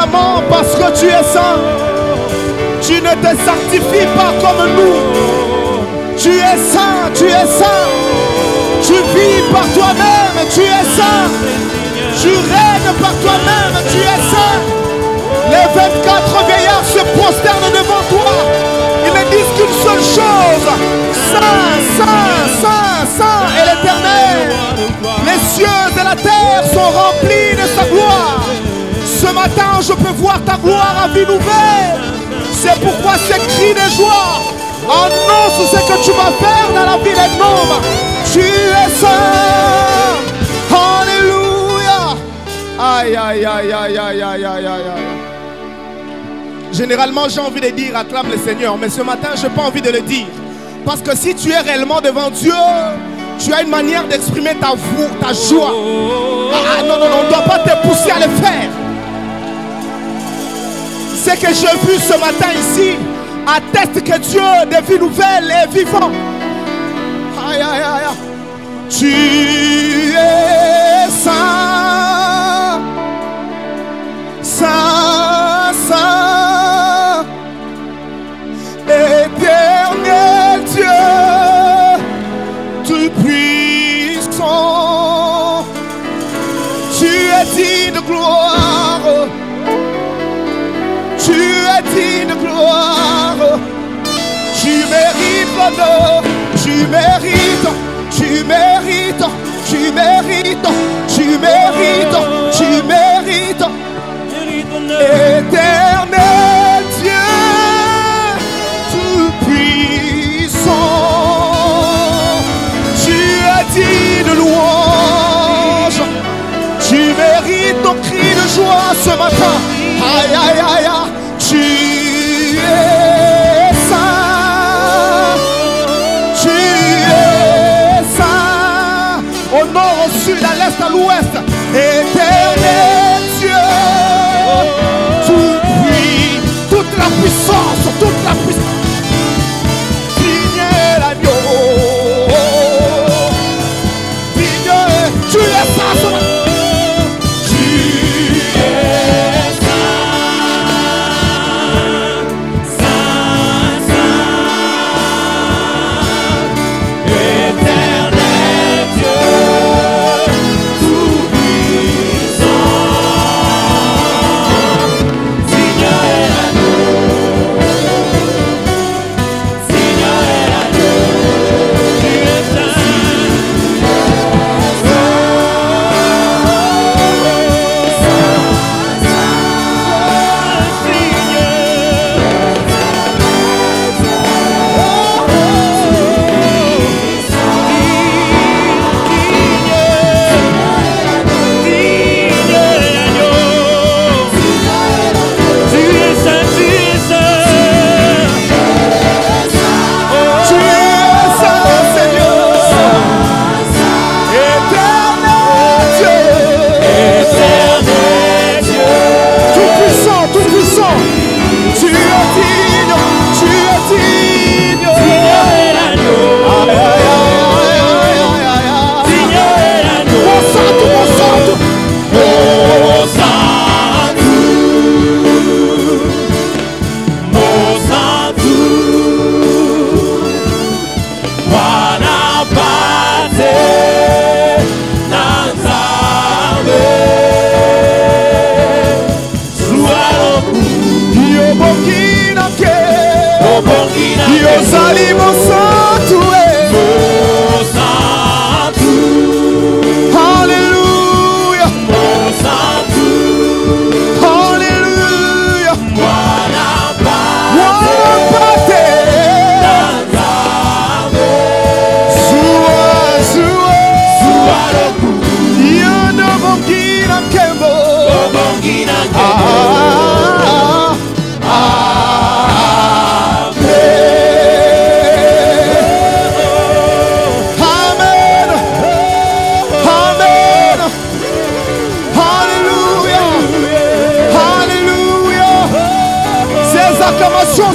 l'acclamons parce que tu es saint. Tu ne te sanctifies pas comme nous. Tu es saint, tu es saint. Tu vis par toi-même, tu es saint. Tu règnes par toi-même, tu es saint. Les 24 vieillards se prosternent devant toi. Ils ne disent qu'une seule chose: Saint, Saint, Saint, Saint est l'Éternel. Les cieux et la terre sont remplis de sa gloire. Ce matin, je peux voir ta gloire à vie nouvelle. C'est pourquoi ces cris de joie annoncent ce que tu vas faire dans la vie des hommes. Tu es saint. Alléluia. Aïe, aïe, aïe, aïe, aïe, aïe, aïe, aïe. Généralement, j'ai envie de dire acclame le Seigneur, mais ce matin, je n'ai pas envie de le dire. Parce que si tu es réellement devant Dieu, tu as une manière d'exprimer ta joie. Ah non, non, non, on ne doit pas te pousser à le faire. Ce que j'ai vu ce matin ici atteste que Dieu de vie nouvelle est vivant. Aïe, aïe, aïe. Tu es saint, saint, saint, éternel Dieu, tout-puissant. Tu es digne de gloire. Tu es digne de gloire. Tu mérites l'honneur. Tu mérites. Tu mérites. Tu mérites. Tu mérites. Tu mérites. Éternel Dieu, tout-puissant. Tu es digne de louange. Tu mérites ton cri de joie ce matin. Aïe, aïe, aïe, aïe. Tu es saint. Tu es saint. Au nord, au sud, à l'est, à l'ouest. Éternel Dieu. Tout puits, toute la puissance, toute la puissance. Digne est l'agneau. Digne est. Tu es saint ce matin.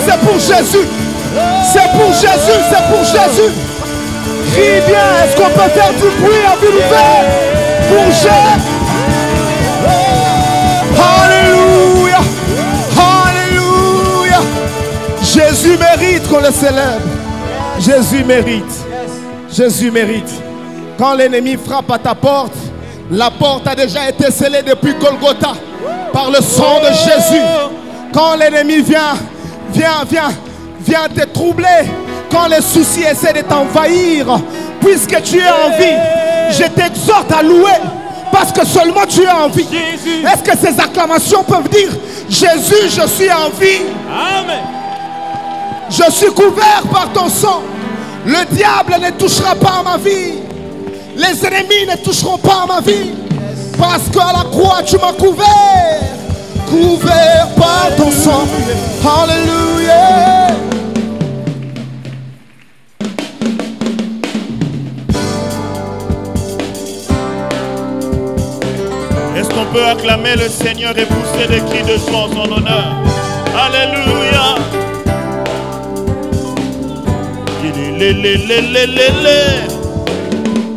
C'est pour Jésus. C'est pour Jésus. C'est pour Jésus. Crie bien. Est-ce qu'on peut faire du bruit à vie nouvelle pour Jésus? Alléluia. le célèbre. Jésus mérite. Jésus mérite. Quand l'ennemi frappe à ta porte, la porte a déjà été scellée depuis Golgotha par le sang de Jésus. Quand l'ennemi vient te troubler, quand les soucis essaient de t'envahir, puisque tu es en vie, je t'exhorte à louer parce que seulement tu es en vie. Est-ce que ces acclamations peuvent dire Jésus, je suis en vie? Amen. Je suis couvert par ton sang. Le diable ne touchera pas à ma vie. Les ennemis ne toucheront pas à ma vie. Parce qu'à la croix tu m'as couvert. Couvert par ton sang. Alléluia. Est-ce qu'on peut acclamer le Seigneur et pousser des cris de joie en son honneur? Alléluia.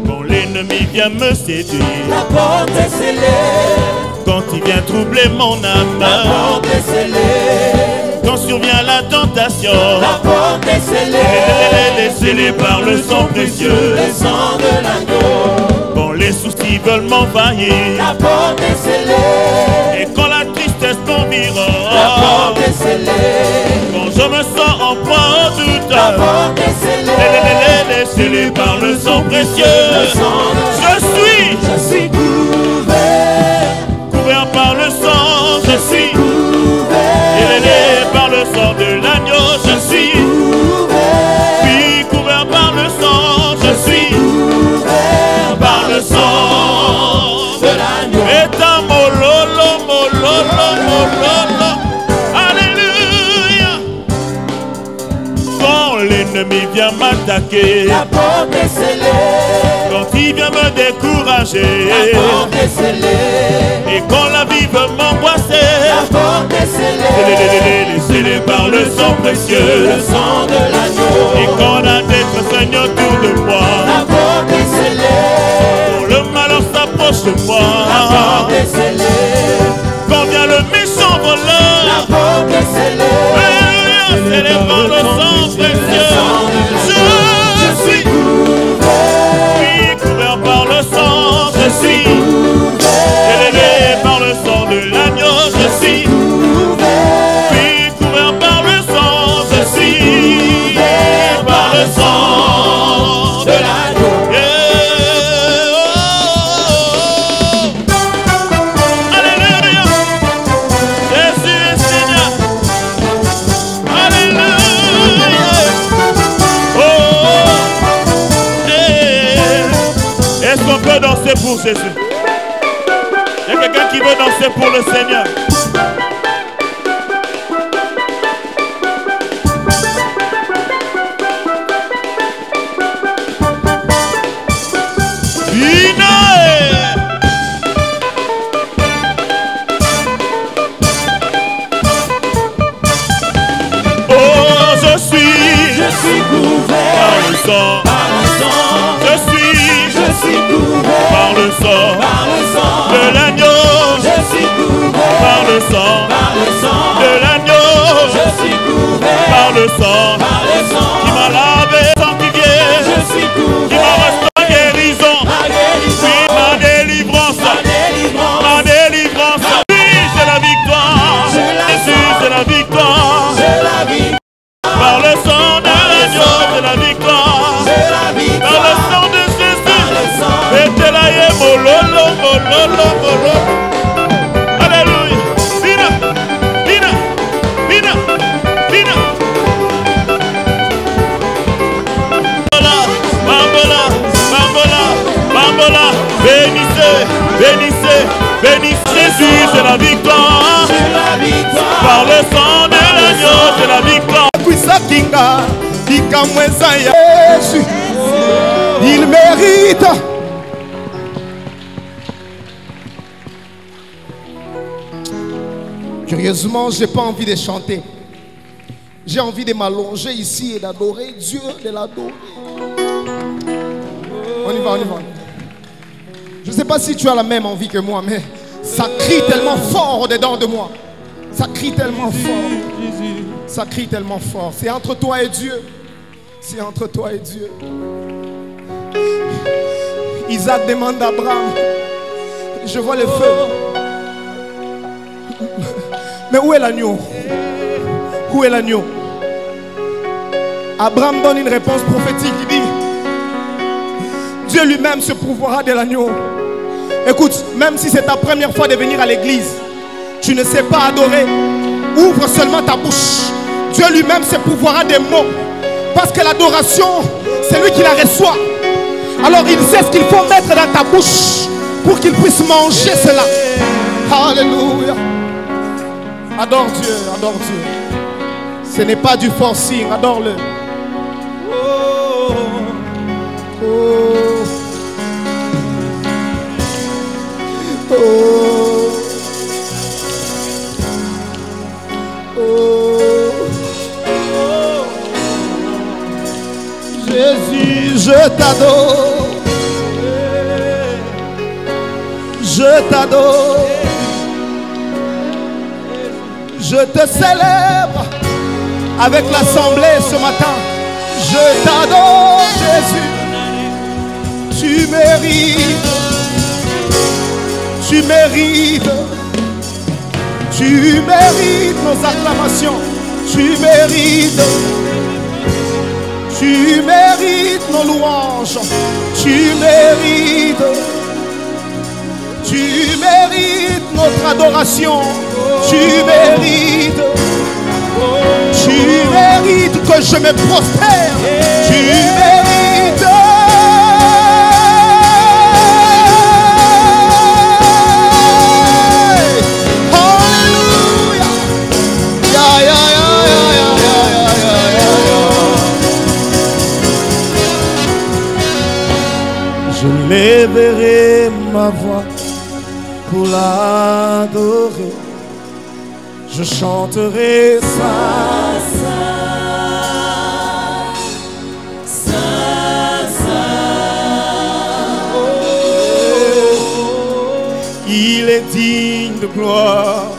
Quand l'ennemi vient me séduire, la porte est scellée. quand il vient troubler mon âme, La porte est scellée. quand survient la tentation, La porte est scellée. scellée par le sang précieux, Le sang de l'agneau. quand les soucis veulent m'envahir, La porte est scellée. et quand la tristesse m'environne, La porte est scellée. quand je me sens en proie au doute, La porte est scellée. scellée par le sang précieux, Le sang de je suis couvert. couvert par le sang, je suis Couvert. par le sang de l'agneau, je suis Couvert. couvert par le sang, je suis Couvert par le sang de l'agneau. Et un mololo, mololo, mololo. Alléluia. Quand l'ennemi vient m'attaquer, La porte est scellée. quand il vient me décourager, La porte est scellée. et quand la vie veut m'angoisser, La porte est scellée. scellée par le sang précieux, Le sang de l'agneau. et quand la détresse règne autour de moi, La porte est scellée. quand le malheur s'approche de moi, La porte est scellée. quand vient le méchant La voleur, porte est scellée. Alléluia, scellé par le sang précieux, je suis couvert par le sang, je suis élevé par le sang de l'agneau, je suis couvert par le sang, je suis par le sang de l'agneau. Alléluia, Jésus est Seigneur. Alléluia. Est-ce qu'on peut danser pour Jésus? Il y a quelqu'un qui veut danser pour le Seigneur. Oh, je suis couvert. par le sang. Par le sang. Je suis couvert. par le sang Par le sang. de l'agneau. Je suis couvert. Par le sang Par le sang. de l'agneau. Je suis couvert. Par le sang Par le sang. qui m'a lavé, sanctifié, Je suis qui m'a couvert. restauré guérison. Ma guérison. Oui, ma délivrance. Ma délivrance. Ma délivrance. Oui, c'est la victoire. C'est la Jésus, c'est la victoire. C'est la vie. Par le sang de l'agneau, c'est la victoire. C'est la vie. Par le sang de Jésus. Par le sang. Et t'es là, yé, mololo, mololo, mololo. Alléluia. Vina, vina, vina, vina. Bambola, bambola, bambola. Bénissez, bénissez, bénissez. Jésus, c'est la victoire. C'est la victoire. Par le sang de l'agneau, c'est la victoire. Kinga, Ikamweza ya Jésus. Il mérite. Curieusement, je n'ai pas envie de chanter. J'ai envie de m'allonger ici et d'adorer Dieu, de l'adorer. On y va, on y va. Je ne sais pas si tu as la même envie que moi, mais ça crie tellement fort au-dedans de moi. Ça crie tellement fort. Ça crie tellement fort. C'est entre toi et Dieu. C'est entre toi et Dieu. Isaac demande à Abraham, je vois le feu. Mais où est l'agneau? Où est l'agneau? Abraham donne une réponse prophétique. Il dit, Dieu lui-même se pourvoira de l'agneau. Écoute, même si c'est ta première fois de venir à l'église, tu ne sais pas adorer, ouvre seulement ta bouche. Dieu lui-même se pourvoira des mots. Parce que l'adoration, c'est lui qui la reçoit. Alors il sait ce qu'il faut mettre dans ta bouche pour qu'il puisse manger cela. Alléluia. Adore Dieu, adore Dieu. Ce n'est pas du forcing, adore-le. Oh, oh, oh, oh. Jésus, je t'adore. Je t'adore. Je te célèbre avec l'assemblée ce matin. Je t'adore, Jésus. Tu mérites. Tu mérites. Tu mérites nos acclamations. Tu mérites. Tu mérites nos louanges. Tu mérites. Tu mérites notre adoration. Tu mérites. Tu mérites que je me prosterne. Tu mérites. Alléluia. Ya, ya, ya, ya, ya, ya, ya, ya. Je lèverai ma voix pour l'adorer. Je chanterai Saint, Saint, Saint, Saint. Oh, il est digne de gloire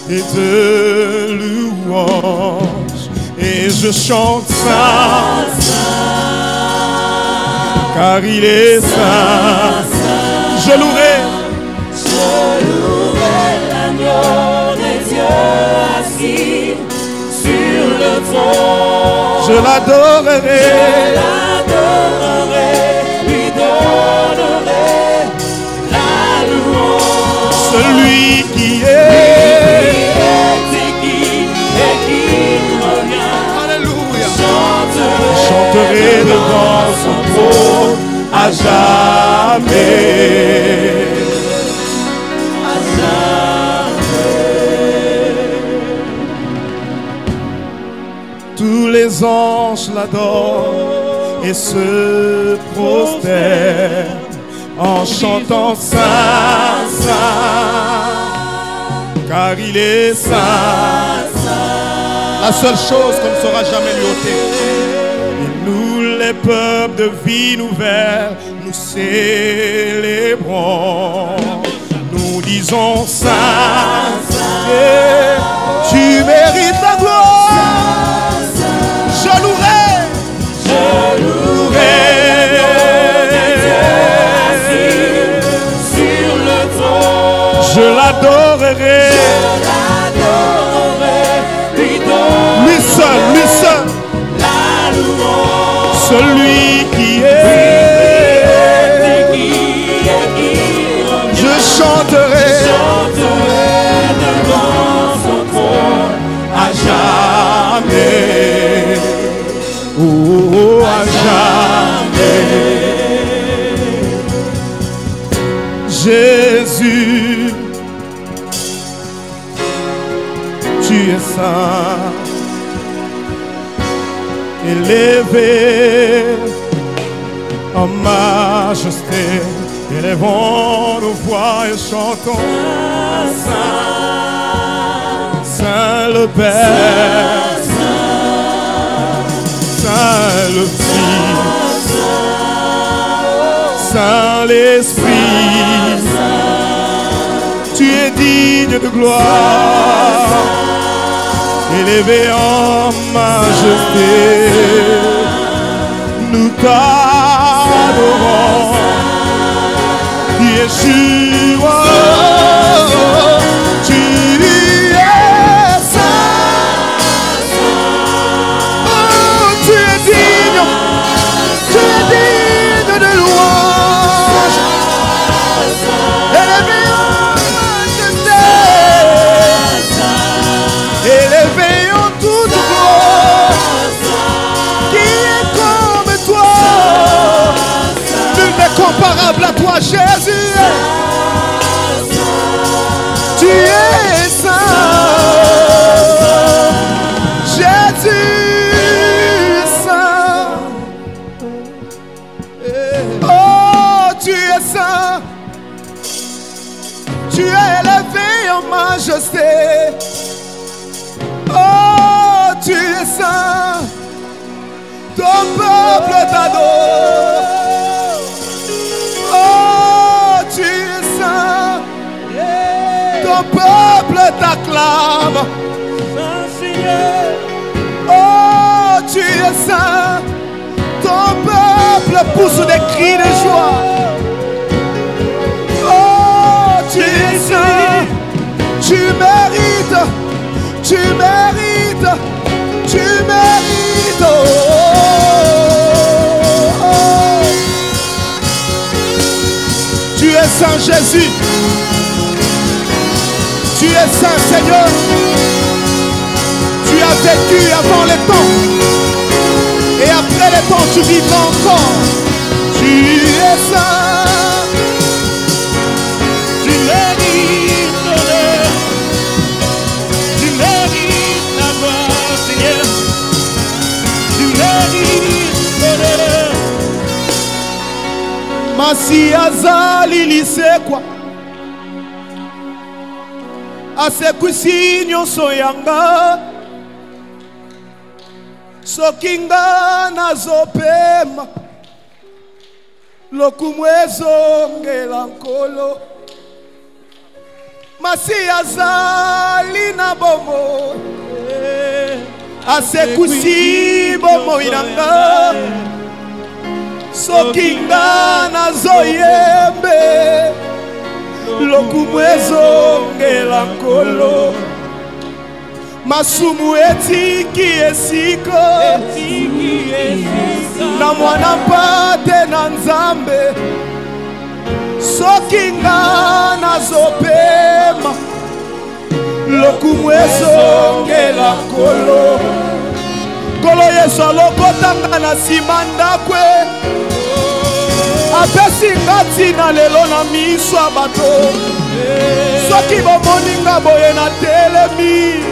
et de louange. Et je chante Saint, Saint, car il est Saint. Je louerai l'agneau des dieux assis sur le trône. Je l'adorerai, lui donnerai la louange. Celui qui est et qui revient. Alléluia. Chanterai devant son trône à jamais. Tous les anges l'adorent et se prosternent en chantant Saint, Saint, car il est Saint, Saint. La seule chose qu'on ne saura jamais lui ôter. Et nous, les peuples de vie nouvelle, nous célébrons. Nous disons Saint, Saint, tu mérites la gloire. Je louerai, sur le trône. Je l'adorerai, lui seul, la louange. Celui qui est, je chanterai devant son trône à jamais. Oh, à jamais. Jésus, tu es saint, élevé en majesté. Élevons nos voix et chantons Saint, Saint le Père, Saint le Fils, Saint l'Esprit, Tu es digne de gloire, élevé en majesté. Nous t'adorons, Yeshua. Tu es saint. Oh, tu es digne de louange. Élevé en majesté, élevé en toute gloire. Qui est comme toi? Nul n'est comparable à toi, Jésus. Tu es saint, Jésus saint. Oh, tu es saint. Tu es élevé en majesté. Oh, tu es saint. Ton peuple t'adore. Oh, tu es saint. Ton peuple t'acclame. Oh, tu es saint. Ton peuple pousse des cris de joie. Oh, tu es saint. Tu mérites. Tu mérites. Tu mérites. Oh, oh, oh. Tu es saint, Jésus. Tu es saint, Seigneur. Tu as vécu avant les temps. Et après les temps, tu vivras encore. Tu es saint. Tu mérites l'honneur. Tu mérites la gloire, Seigneur. Tu mérites l'honneur. Masiazali lisekwa. Asekuisi nyonso yanga. Soki nga nazopema, lokumu ezongela nkolo. Masiya azali na bomoi, asekuisi bomoi nanga. Soki nga nazoyembe, lokumu ezongela nkolo. Masumu etiki esiko, na mwana mpate na Nzambe. Soki nga nazopema, lokumu ezongela nkolo. Nkolo Yesu alokotanga na nsima ndako, apesi nga ntina lelo na miso ya bato. Soki bomoni nga boye na telemi,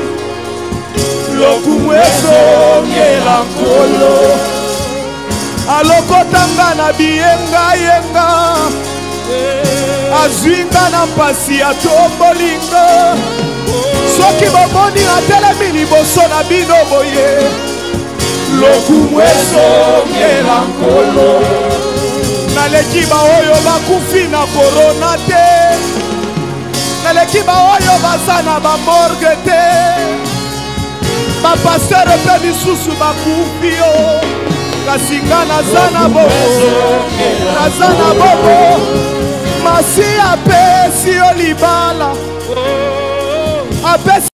lokumu ezongela nkolo. Alokotanga na biyenga-yenga, azwinga na mpasi atombolinga. Soki bomoni atelemi liboso na bino boye, lokumu ezongela nkolo. Naleki baoyo bakufi na korona te, naleki baoyo baza na bamorgue te, bapaster mpe misusu bakufi yo. Kasi nga naza na bobo, naza na bobo. Masi apesi yo libala, apesi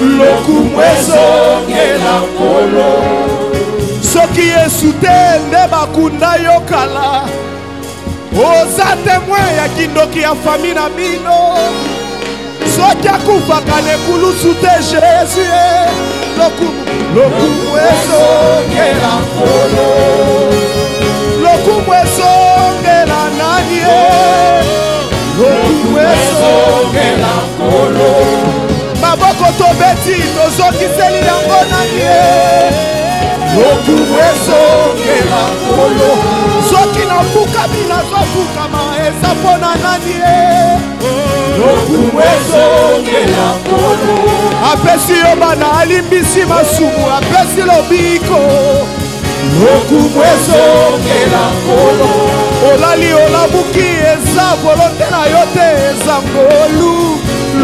lokumu ezongela nkolo. Soki Yesu te nde bakunda yo kala, oza témoin ya kindoki ya fami na bino. Soki akufaka nekulusu te Jésus, lokumu ezongela nkolo. Lokumu ezongela nani, lokumu ezongela nkolo. Maboko tobeti tozokiseli yango nani, lokumu ezongela nkolo. Soki nafukami nazofukama eza mpona nani, lokumu ezongela nkolo. Apesi yo bana alimbisi masumu, apesi lobiko, lokumu ezongela nkolo. olali olabuki eza volonté na yo te eza ngolu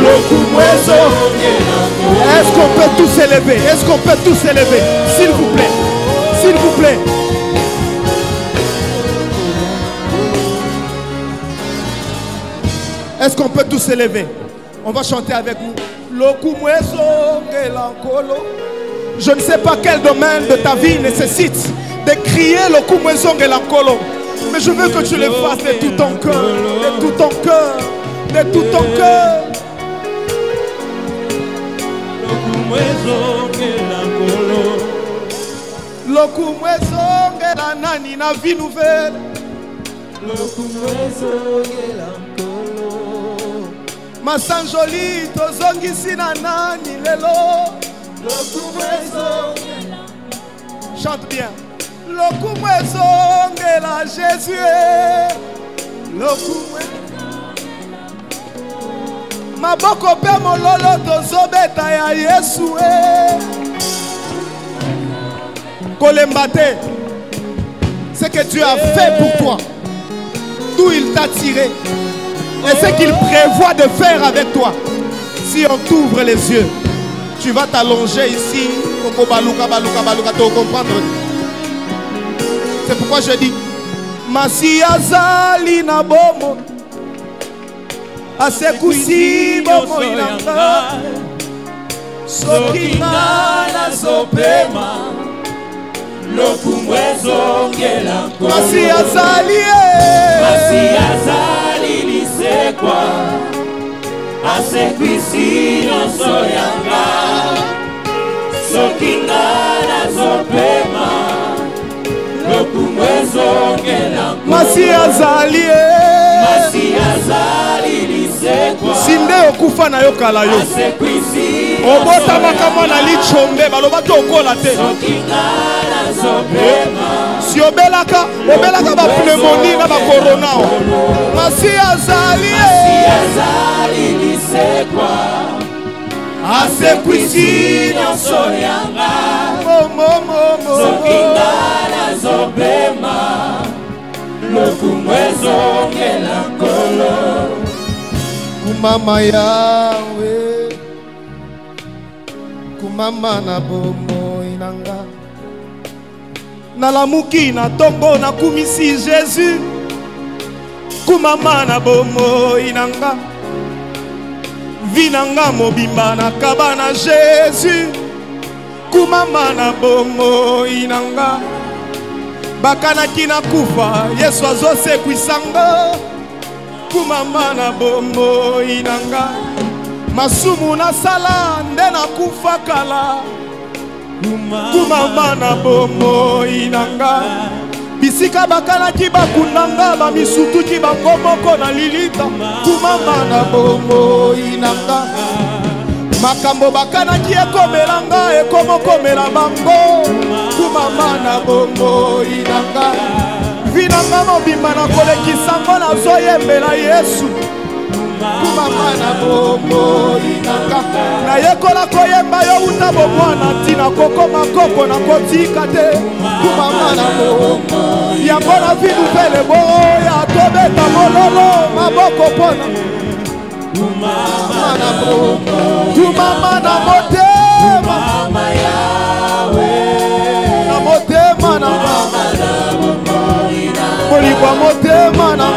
lokumu ezongela. Est-ce qu'on peut tous s'élever? Est-ce qu'on peut tous s'élever? S'il vous plaît, s'il vous plaît. Est-ce qu'on peut tous s'élever? On va chanter avec vous. Lokumu ezongela nkolo. Je ne sais pas quel domaine de ta vie nécessite de crier lokumu ezongela nkolo. Mais je veux que tu le fasses de tout ton cœur, de tout ton cœur, de tout ton cœur. Lokumu ezongela nani na vie nouvelle. Lokumu ezongela nkolo. Masanjoli tozongisi na nani lelo. Lokumu ezongela. Chante bien. Lokumu ezongela Jésus. Lokumu maboko pe mololo tozobeta ya Yesu. Kolemba te. Ce que Dieu a fait pour toi, d'où il t'a tiré, et ce qu'il prévoit de faire avec toi. Si on t'ouvre les yeux, tu vas t'allonger ici. C'est pourquoi je dis Masia zali na bomo asekusi bomo ilanga soki na zopema lokumu ezongela nkolo. Masia zali lisekwa asekusi nyonso yanga soki na zopema lokumu ezongela nkolo. Masia zali lisekwa sinde okufa na yo kala yo obotamaka mwana lichombe baloba to okola te. Si obelaka bapneumonie na bakorona. Masia zali lisekwa asekwisi nyonso yanga soki na zopema lokumu ezongela nkolo. Kumama yawe kumama na bomo inanga nalamuki na tombo nakumisi Jésus. Kumama na bomo inanga vinanga mobimba na kaba na Jésus. Kumama na bomo inanga bakanaki na kufa Yesu azosekwisanga. Kumama na bomo inanga masumu na sala nde na kufa kala. Kumama na bomo inanga bisika bakanaki bakundanga bamisutuki bakomoko na lilita. Kumama na bomo inanga makambo bakanaki ekomelanga ekomokomela bango. Kumama na bomo inanga vinanga mobimba na kolekisango nazoyembela Yesu. Kumama na bomo inanga nayekola koyemba yo uta bomwana ntina kokoma koko na kotika te. Kumama na bomo yango na vi nouvelle boya tobeta mololo maboko pona. Kumama na bomo kumama na motema na motema na kolikwa motema na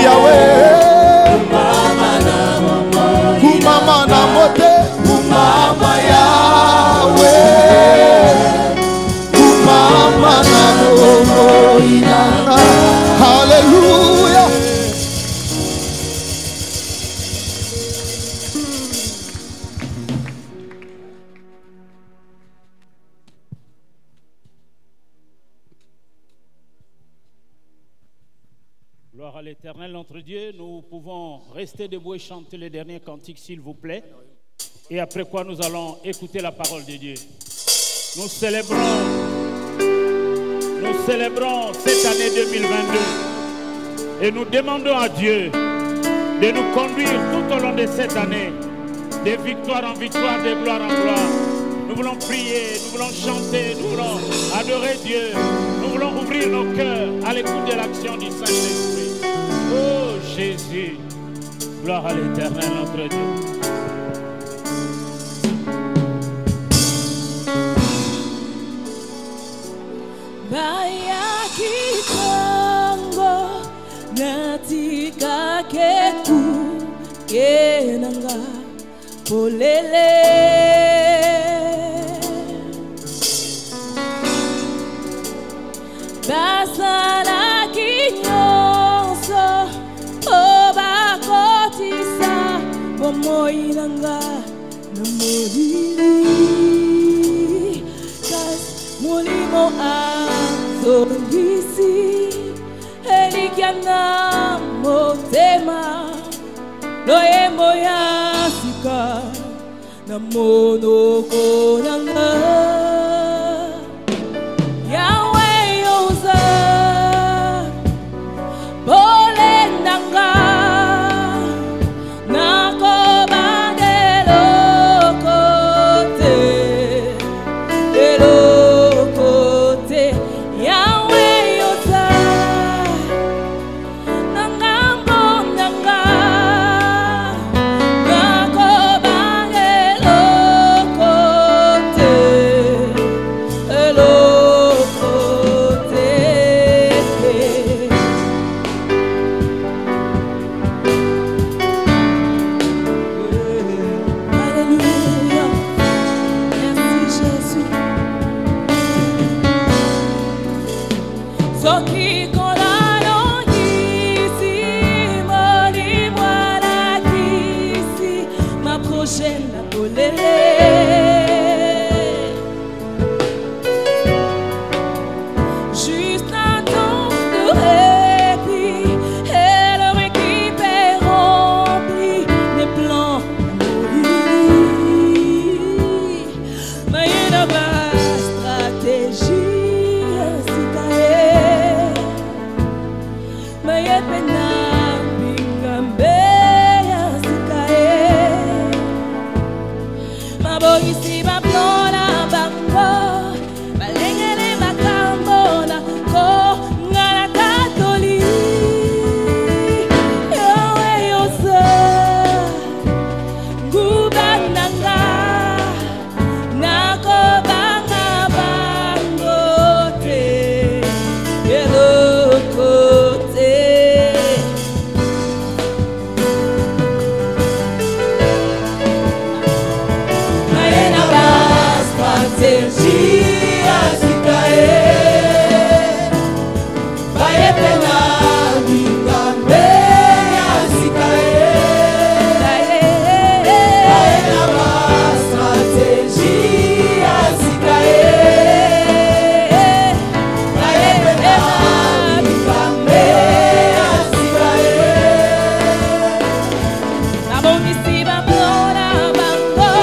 Yahweh. Kumama na motema kumama Yahweh. Kumama na bomo inanga. Hallelujah. Gloire à l'Éternel notre Dieu. Nous pouvons rester debout et chanter le dernier cantique s'il vous plaît. Et après quoi nous allons écouter la parole de Dieu. Nous célébrons cette année 2022. Et nous demandons à Dieu de nous conduire tout au long de cette année. De victoire en victoire, de gloire en gloire. Nous voulons prier, nous voulons chanter, nous voulons adorer Dieu. Nous voulons allons ouvrir nos cœurs à l'écoute de l'action du Saint-Esprit. Oh Jésus, gloire à l'Éternel notre Dieu. Baya kitongo natika keku kenanga polele basala kinyonso obakotisa bomoinanga namolili kas mulimo azongisi elikiana motema loyembo ya sika na monoko nanga Yahweh yoza bolendanga nakobandelo kote elokote Yahweh yoza nangambondanga nakobandelo kote elokote Alléluia, merci Jésus. Soki kolano kisi moni mwala kisi ma prochaine la polele juste un temps de répit et leur équipe est remplie des plans d'amourir mais il n'y a pas stratégie Maya pena bingambe ya sikae Mabogisi maplona bango Balengele makambo na ko ngana katoli Yahweh yosa Ngubananga Nako banga bangote Elokote Maena basta tergia sikae Bae pena bingambe ya sikae Maena basta tergia sikae Bae pena bingambe ya sikae Nabongisi baplona bango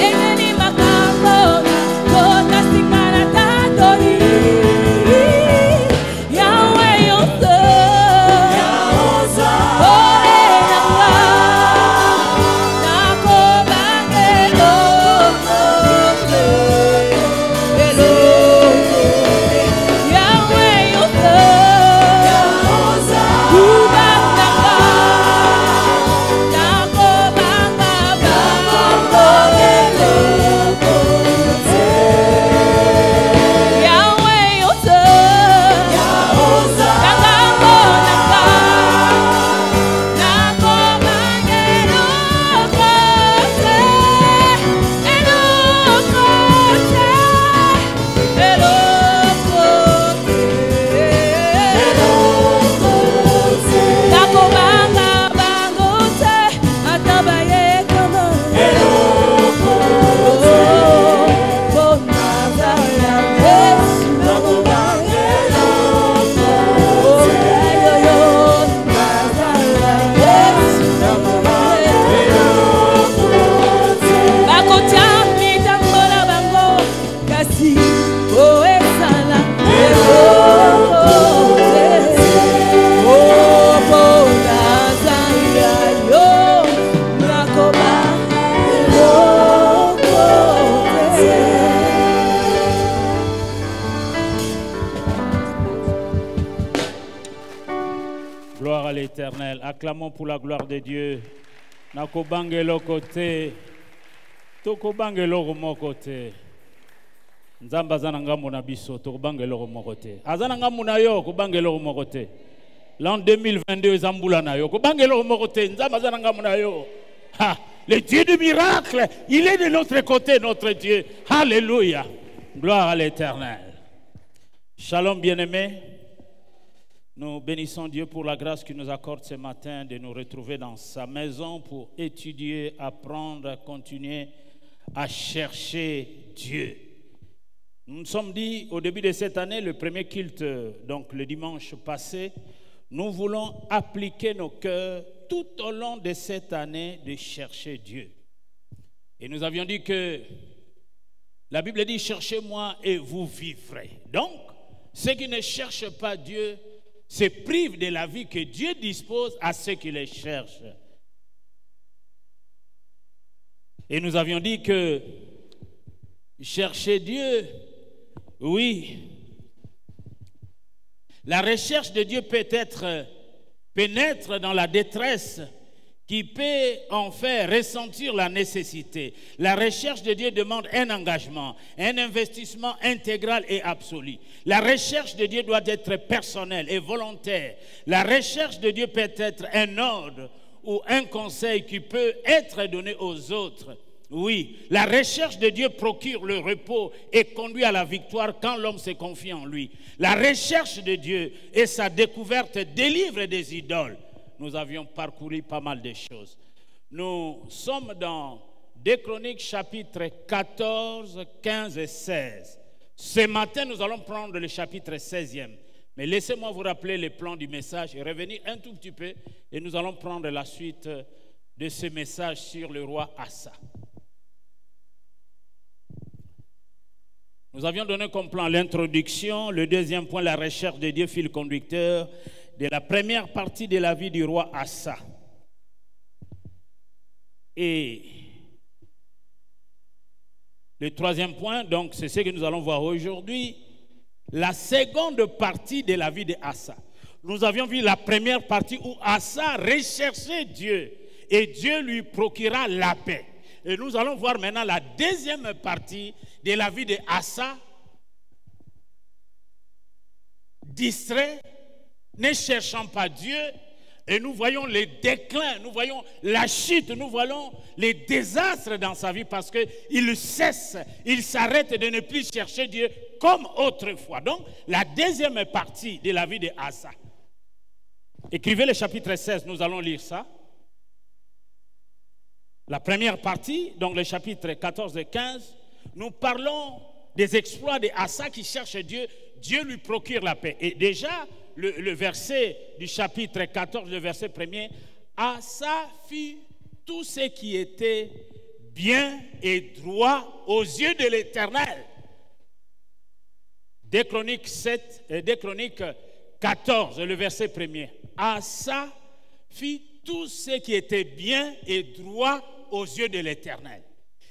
Engeni makambo Kota sikana Acclamons pour la gloire de Dieu. Nakobangelo côté. Tokobangelo mo côté. Nzamba zananga mona biso tokobangelo mo côté. Azananga mona yo kobangelo mo côté. L'an 2022 zambula na yo kobangelo mo côté. Nzamba zananga mona yo. Ha, le Dieu du miracle, il est de notre côté, notre Dieu. Alléluia. Gloire à l'Éternel. Shalom bien-aimés. Nous bénissons Dieu pour la grâce qu'il nous accorde ce matin de nous retrouver dans sa maison pour étudier, apprendre, continuer à chercher Dieu. Nous nous sommes dit au début de cette année, le premier culte, donc le dimanche passé, nous voulons appliquer nos cœurs tout au long de cette année de chercher Dieu. Et nous avions dit que la Bible dit « Cherchez-moi et vous vivrez ». Donc, ceux qui ne cherchent pas Dieu se privent de la vie que Dieu dispose à ceux qui les cherchent. Et nous avions dit que chercher Dieu, oui, la recherche de Dieu peut naître dans la détresse qui peut en faire ressentir la nécessité. La recherche de Dieu demande un engagement, un investissement intégral et absolu. La recherche de Dieu doit être personnelle et volontaire. La recherche de Dieu peut être un ordre ou un conseil qui peut être donné aux autres. Oui, la recherche de Dieu procure le repos et conduit à la victoire quand l'homme se confie en lui. La recherche de Dieu et sa découverte délivrent des idoles. Nous avions parcouru pas mal de choses. Nous sommes dans 2 Chroniques chapitre 14, 15 et 16. Ce matin, nous allons prendre le chapitre 16e. Mais laissez-moi vous rappeler le plan du message et revenir un tout petit peu. Et nous allons prendre la suite de ce message sur le roi Asa. Nous avions donné comme plan l'introduction, le deuxième point, la recherche de Dieu, fil conducteur de la première partie de la vie du roi Asa. Et le troisième point, donc c'est ce que nous allons voir aujourd'hui, la seconde partie de la vie de Asa. Nous avions vu la première partie où Asa recherchait Dieu et Dieu lui procura la paix. Et nous allons voir maintenant la deuxième partie de la vie de Asa, distrait, ne cherchant pas Dieu, et nous voyons les déclins, nous voyons la chute, nous voyons les désastres dans sa vie parce qu'il cesse, il s'arrête de ne plus chercher Dieu comme autrefois. Donc, la deuxième partie de la vie de Asa. Écrivez le chapitre 16, nous allons lire ça. La première partie, donc le chapitre 14 et 15, nous parlons des exploits de Asa qui cherche Dieu. Dieu lui procure la paix. Et déjà, le verset du chapitre 14, le verset 1er, Asa fit tout ce qui était bien et droit aux yeux de l'Éternel. 2 Chroniques 14, le verset 1er. Asa fit tout ce qui était bien et droit aux yeux de l'Éternel.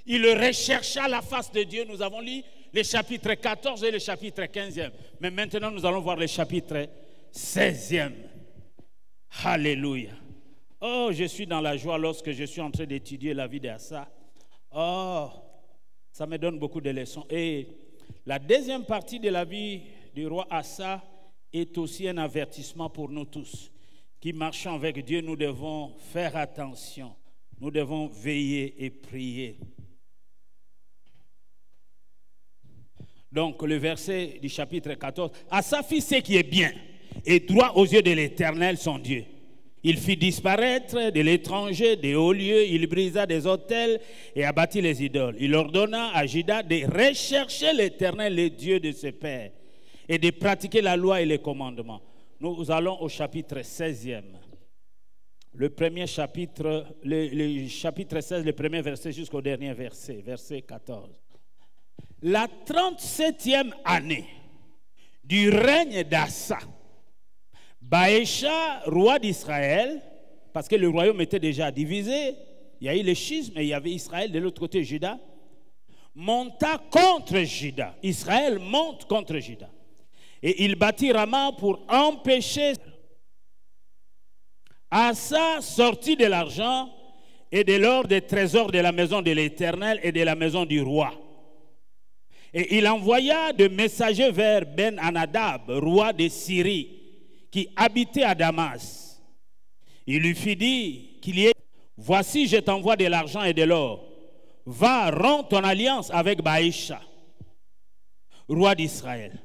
Il rechercha la face de Dieu. Nous avons lu les chapitres 14 et le chapitre 15e. Mais maintenant, nous allons voir le chapitre 16e. Alléluia. Oh, je suis dans la joie lorsque je suis en train d'étudier la vie d'Asa. Oh, ça me donne beaucoup de leçons. Et la deuxième partie de la vie du roi Asa est aussi un avertissement pour nous tous. Qui marchons avec Dieu, nous devons faire attention. Nous devons veiller et prier. Donc, le verset du chapitre 14. Asa fit ce qui est bien et droit aux yeux de l'Éternel, son Dieu. Il fit disparaître de l'étranger des hauts lieux, il brisa des autels et abattit les idoles. Il ordonna à Juda de rechercher l'Éternel, le Dieu de ses pères, et de pratiquer la loi et les commandements. Nous allons au chapitre 16e. Le premier chapitre, le chapitre 16, le premier verset jusqu'au dernier verset, verset 14. La 37e année du règne d'Asa, Baécha, roi d'Israël, parce que le royaume était déjà divisé, il y a eu le schisme et il y avait Israël de l'autre côté, Juda, monta contre Juda. Israël monte contre Juda. Et il bâtit Rama pour empêcher Asa sortit de l'argent et de l'or des trésors de la maison de l'Éternel et de la maison du roi. Et il envoya des messagers vers Ben-Hanadab, roi de Syrie, qui habitait à Damas. Il lui fit dire qu'il y ait, voici je t'envoie de l'argent et de l'or. Va, romps ton alliance avec Baïcha, roi d'Israël,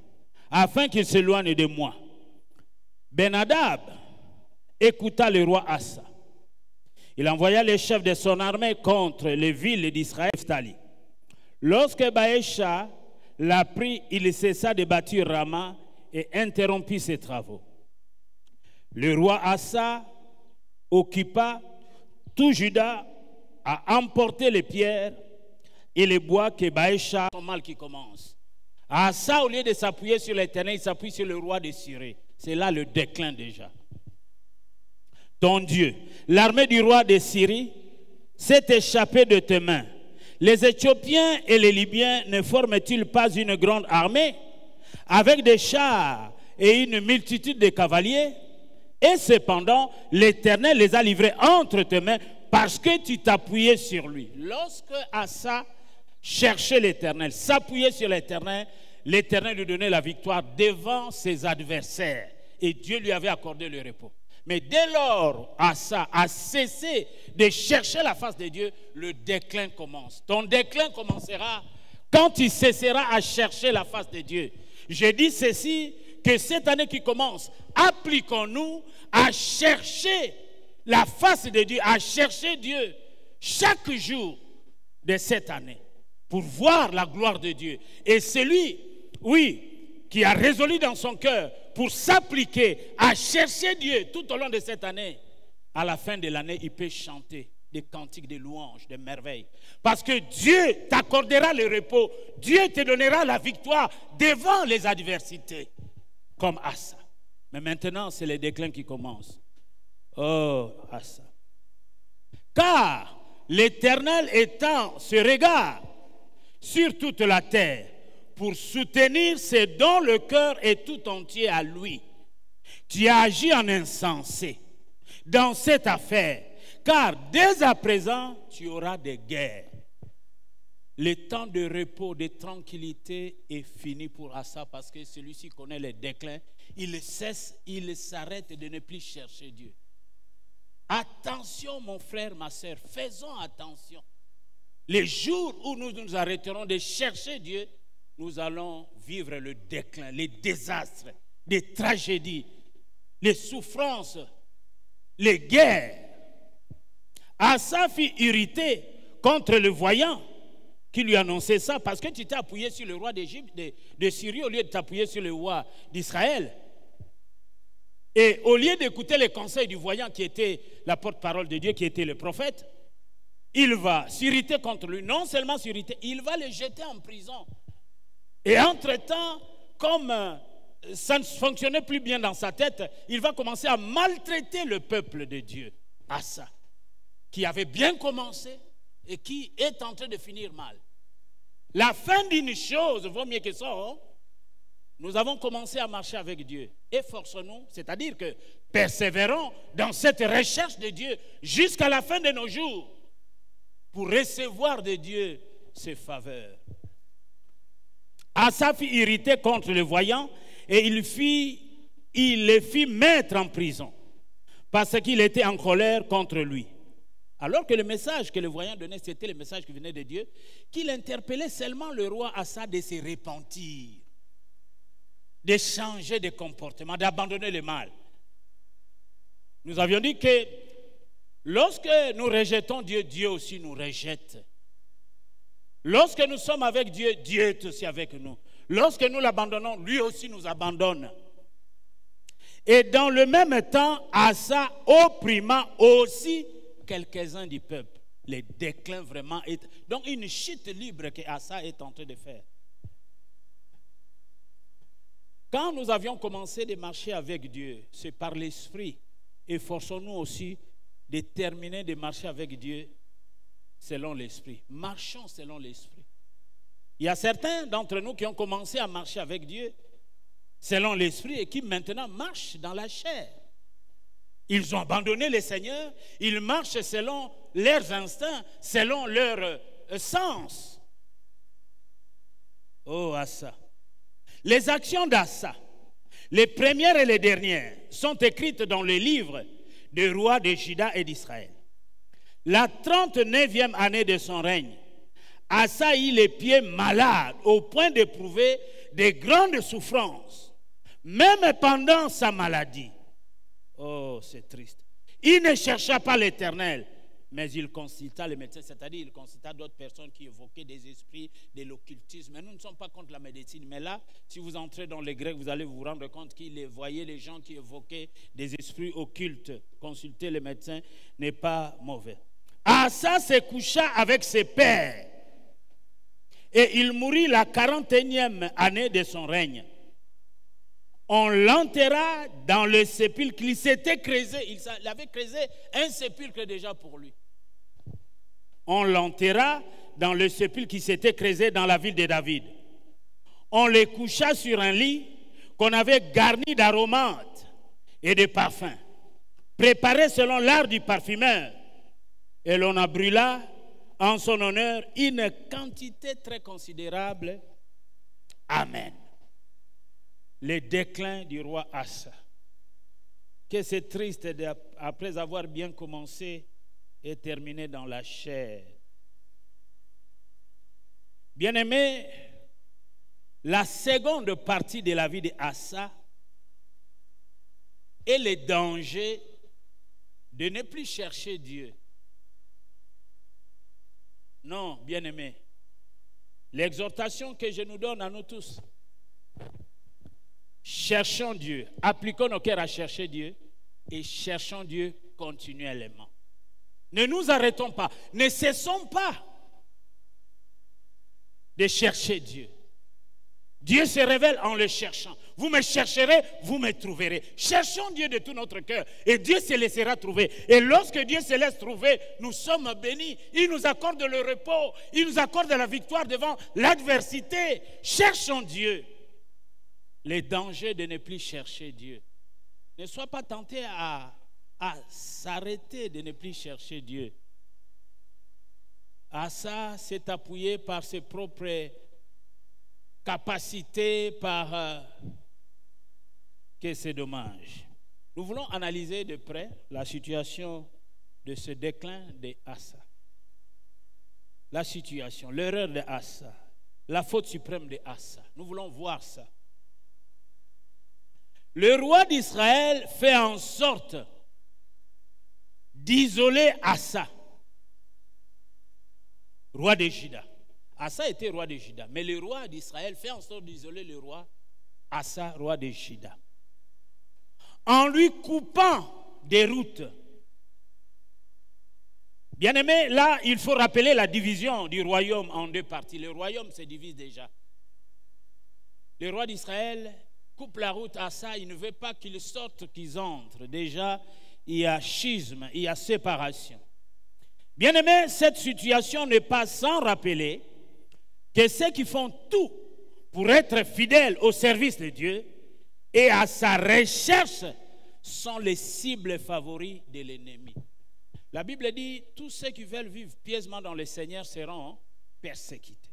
afin qu'il s'éloigne de moi. Ben-Hadad écouta le roi Asa. Il envoya les chefs de son armée contre les villes d'Israël. Lorsque Baïcha l'apprit, il cessa de bâtir Rama et interrompit ses travaux. Le roi Asa occupa tout Juda à emporter les pierres et les bois que Baïcha, son mal qui commence. Asa, au lieu de s'appuyer sur l'Éternel, il s'appuie sur le roi de Syrie. C'est là le déclin déjà. Ton Dieu, l'armée du roi de Syrie s'est échappée de tes mains. Les Éthiopiens et les Libyens ne forment-ils pas une grande armée avec des chars et une multitude de cavaliers? Et cependant, l'Éternel les a livrés entre tes mains parce que tu t'appuyais sur lui. Lorsque Asa cherchait l'Éternel, s'appuyait sur l'Éternel, l'Éternel lui donnait la victoire devant ses adversaires. Et Dieu lui avait accordé le repos. Mais dès lors, Asa a cessé de chercher la face de Dieu, le déclin commence. Ton déclin commencera quand tu cesseras à chercher la face de Dieu. Je dis ceci, que cette année qui commence, appliquons-nous à chercher la face de Dieu, à chercher Dieu chaque jour de cette année pour voir la gloire de Dieu. Et celui, oui, qui a résolu dans son cœur pour s'appliquer à chercher Dieu tout au long de cette année, à la fin de l'année, il peut chanter des cantiques, des louanges, des merveilles. Parce que Dieu t'accordera le repos, Dieu te donnera la victoire devant les adversités, comme Asa. Mais maintenant, c'est le déclin qui commence. Oh, Asa. Car l'Éternel étend ce regard sur toute la terre pour soutenir ses dons, le cœur est tout entier à lui. Tu as agi en insensé dans cette affaire, car dès à présent, tu auras des guerres. Le temps de repos, de tranquillité est fini pour Asa parce que celui-ci connaît les déclins. Il cesse, il s'arrête de ne plus chercher Dieu. Attention mon frère, ma soeur, faisons attention. Les jours où nous nous arrêterons de chercher Dieu, nous allons vivre le déclin, les désastres, les tragédies, les souffrances, les guerres. Asa fut irrité contre le voyant qui lui annonçait ça parce que tu t'es appuyé sur le roi d'Égypte, de Syrie, au lieu de t'appuyer sur le roi d'Israël. Et au lieu d'écouter les conseils du voyant qui était la porte-parole de Dieu, qui était le prophète, il va s'irriter contre lui. Non seulement s'irriter, il va le jeter en prison. Et entre-temps, comme ça ne fonctionnait plus bien dans sa tête, il va commencer à maltraiter le peuple de Dieu. Asa, qui avait bien commencé et qui est en train de finir mal. La fin d'une chose vaut mieux que ça. Hein? Nous avons commencé à marcher avec Dieu. Efforçons-nous, c'est-à-dire que persévérons dans cette recherche de Dieu jusqu'à la fin de nos jours pour recevoir de Dieu ses faveurs. Asa fut irrité contre le voyant et il le fit mettre en prison parce qu'il était en colère contre lui. Alors que le message que le voyant donnait, c'était le message qui venait de Dieu, qu'il interpellait seulement le roi Asa de se repentir, de changer de comportement, d'abandonner le mal. Nous avions dit que lorsque nous rejetons Dieu, Dieu aussi nous rejette. Lorsque nous sommes avec Dieu, Dieu est aussi avec nous. Lorsque nous l'abandonnons, lui aussi nous abandonne. Et dans le même temps, Asa opprima aussi quelques-uns du peuple. Le déclin vraiment est... Donc une chute libre que Asa est en train de faire. Quand nous avions commencé de marcher avec Dieu, c'est par l'esprit. Efforçons-nous aussi de terminer de marcher avec Dieu selon l'esprit. Marchons selon l'esprit. Il y a certains d'entre nous qui ont commencé à marcher avec Dieu selon l'esprit et qui maintenant marchent dans la chair. Ils ont abandonné le Seigneur, ils marchent selon leurs instincts, selon leur sens. Oh, Asa. Les actions d'Asa, les premières et les dernières, sont écrites dans le livre des rois de Juda et d'Israël. La 39e année de son règne, Asa eut les pieds malades au point d'éprouver de grandes souffrances, même pendant sa maladie. Oh, c'est triste. Il ne chercha pas l'Éternel, mais il consulta les médecins, c'est-à-dire il consulta d'autres personnes qui évoquaient des esprits, de l'occultisme. Nous ne sommes pas contre la médecine, mais là, si vous entrez dans les Grecs, vous allez vous rendre compte qu'il voyait les gens qui évoquaient des esprits occultes. Consulter les médecins n'est pas mauvais. Asa se coucha avec ses pères et il mourut la 41e année de son règne. On l'enterra dans le sépulcre qu'il s'était creusé. Il avait creusé un sépulcre déjà pour lui. On l'enterra dans le sépulcre qui s'était creusé dans la ville de David. On le coucha sur un lit qu'on avait garni d'aromates et de parfums, préparé selon l'art du parfumeur. Et l'on a brûlé en son honneur une quantité très considérable. Amen. Le déclin du roi Asa. Que c'est triste après avoir bien commencé et terminé dans la chair. Bien-aimés, la seconde partie de la vie d'Asa est le danger de ne plus chercher Dieu. Non, bien-aimés, l'exhortation que je nous donne à nous tous, cherchons Dieu, appliquons nos cœurs à chercher Dieu et cherchons Dieu continuellement. Ne nous arrêtons pas, ne cessons pas de chercher Dieu. Dieu se révèle en le cherchant. Vous me chercherez, vous me trouverez. Cherchons Dieu de tout notre cœur et Dieu se laissera trouver. Et lorsque Dieu se laisse trouver, nous sommes bénis. Il nous accorde le repos, il nous accorde la victoire devant l'adversité. Cherchons Dieu. Les dangers de ne plus chercher Dieu. Ne sois pas tenté à s'arrêter de ne plus chercher Dieu. Asa s'est appuyé par ses propres capacités, que c'est dommage. Nous voulons analyser de près la situation de ce déclin de Asa. La situation, l'erreur de Asa, la faute suprême de Asa. Nous voulons voir ça. Le roi d'Israël fait en sorte d'isoler Asa, roi de Juda. Asa était roi de Juda, mais le roi d'Israël fait en sorte d'isoler le roi Asa, roi de Juda, en lui coupant des routes. Bien-aimé, là, il faut rappeler la division du royaume en deux parties. Le royaume se divise déjà. Le roi d'Israël coupe la route à Asa, il ne veut pas qu'ils sortent, qu'ils entrent. Déjà, il y a schisme, il y a séparation. Bien-aimé, cette situation n'est pas sans rappeler que ceux qui font tout pour être fidèles au service de Dieu et à sa recherche sont les cibles favoris de l'ennemi. La Bible dit, tous ceux qui veulent vivre pieusement dans le Seigneur seront persécutés.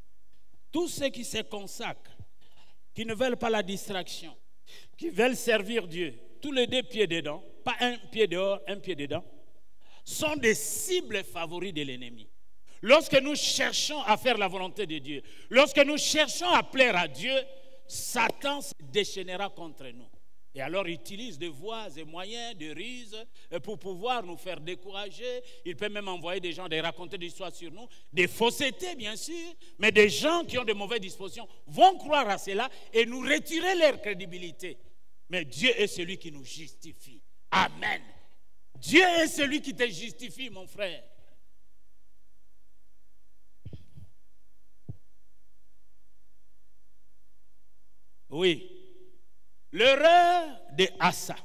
Tous ceux qui se consacrent, qui ne veulent pas la distraction, qui veulent servir Dieu, tous les deux pieds dedans, pas un pied dehors, un pied dedans, sont des cibles favoris de l'ennemi. Lorsque nous cherchons à faire la volonté de Dieu, lorsque nous cherchons à plaire à Dieu, Satan se déchaînera contre nous. Et alors il utilise des voies et moyens de ruse pour pouvoir nous faire décourager. Il peut même envoyer des gens de raconter des histoires sur nous, des faussetés bien sûr, mais des gens qui ont de mauvaises dispositions vont croire à cela et nous retirer leur crédibilité. Mais Dieu est celui qui nous justifie. Amen. Dieu est celui qui te justifie, mon frère. Oui. L'erreur de Asa.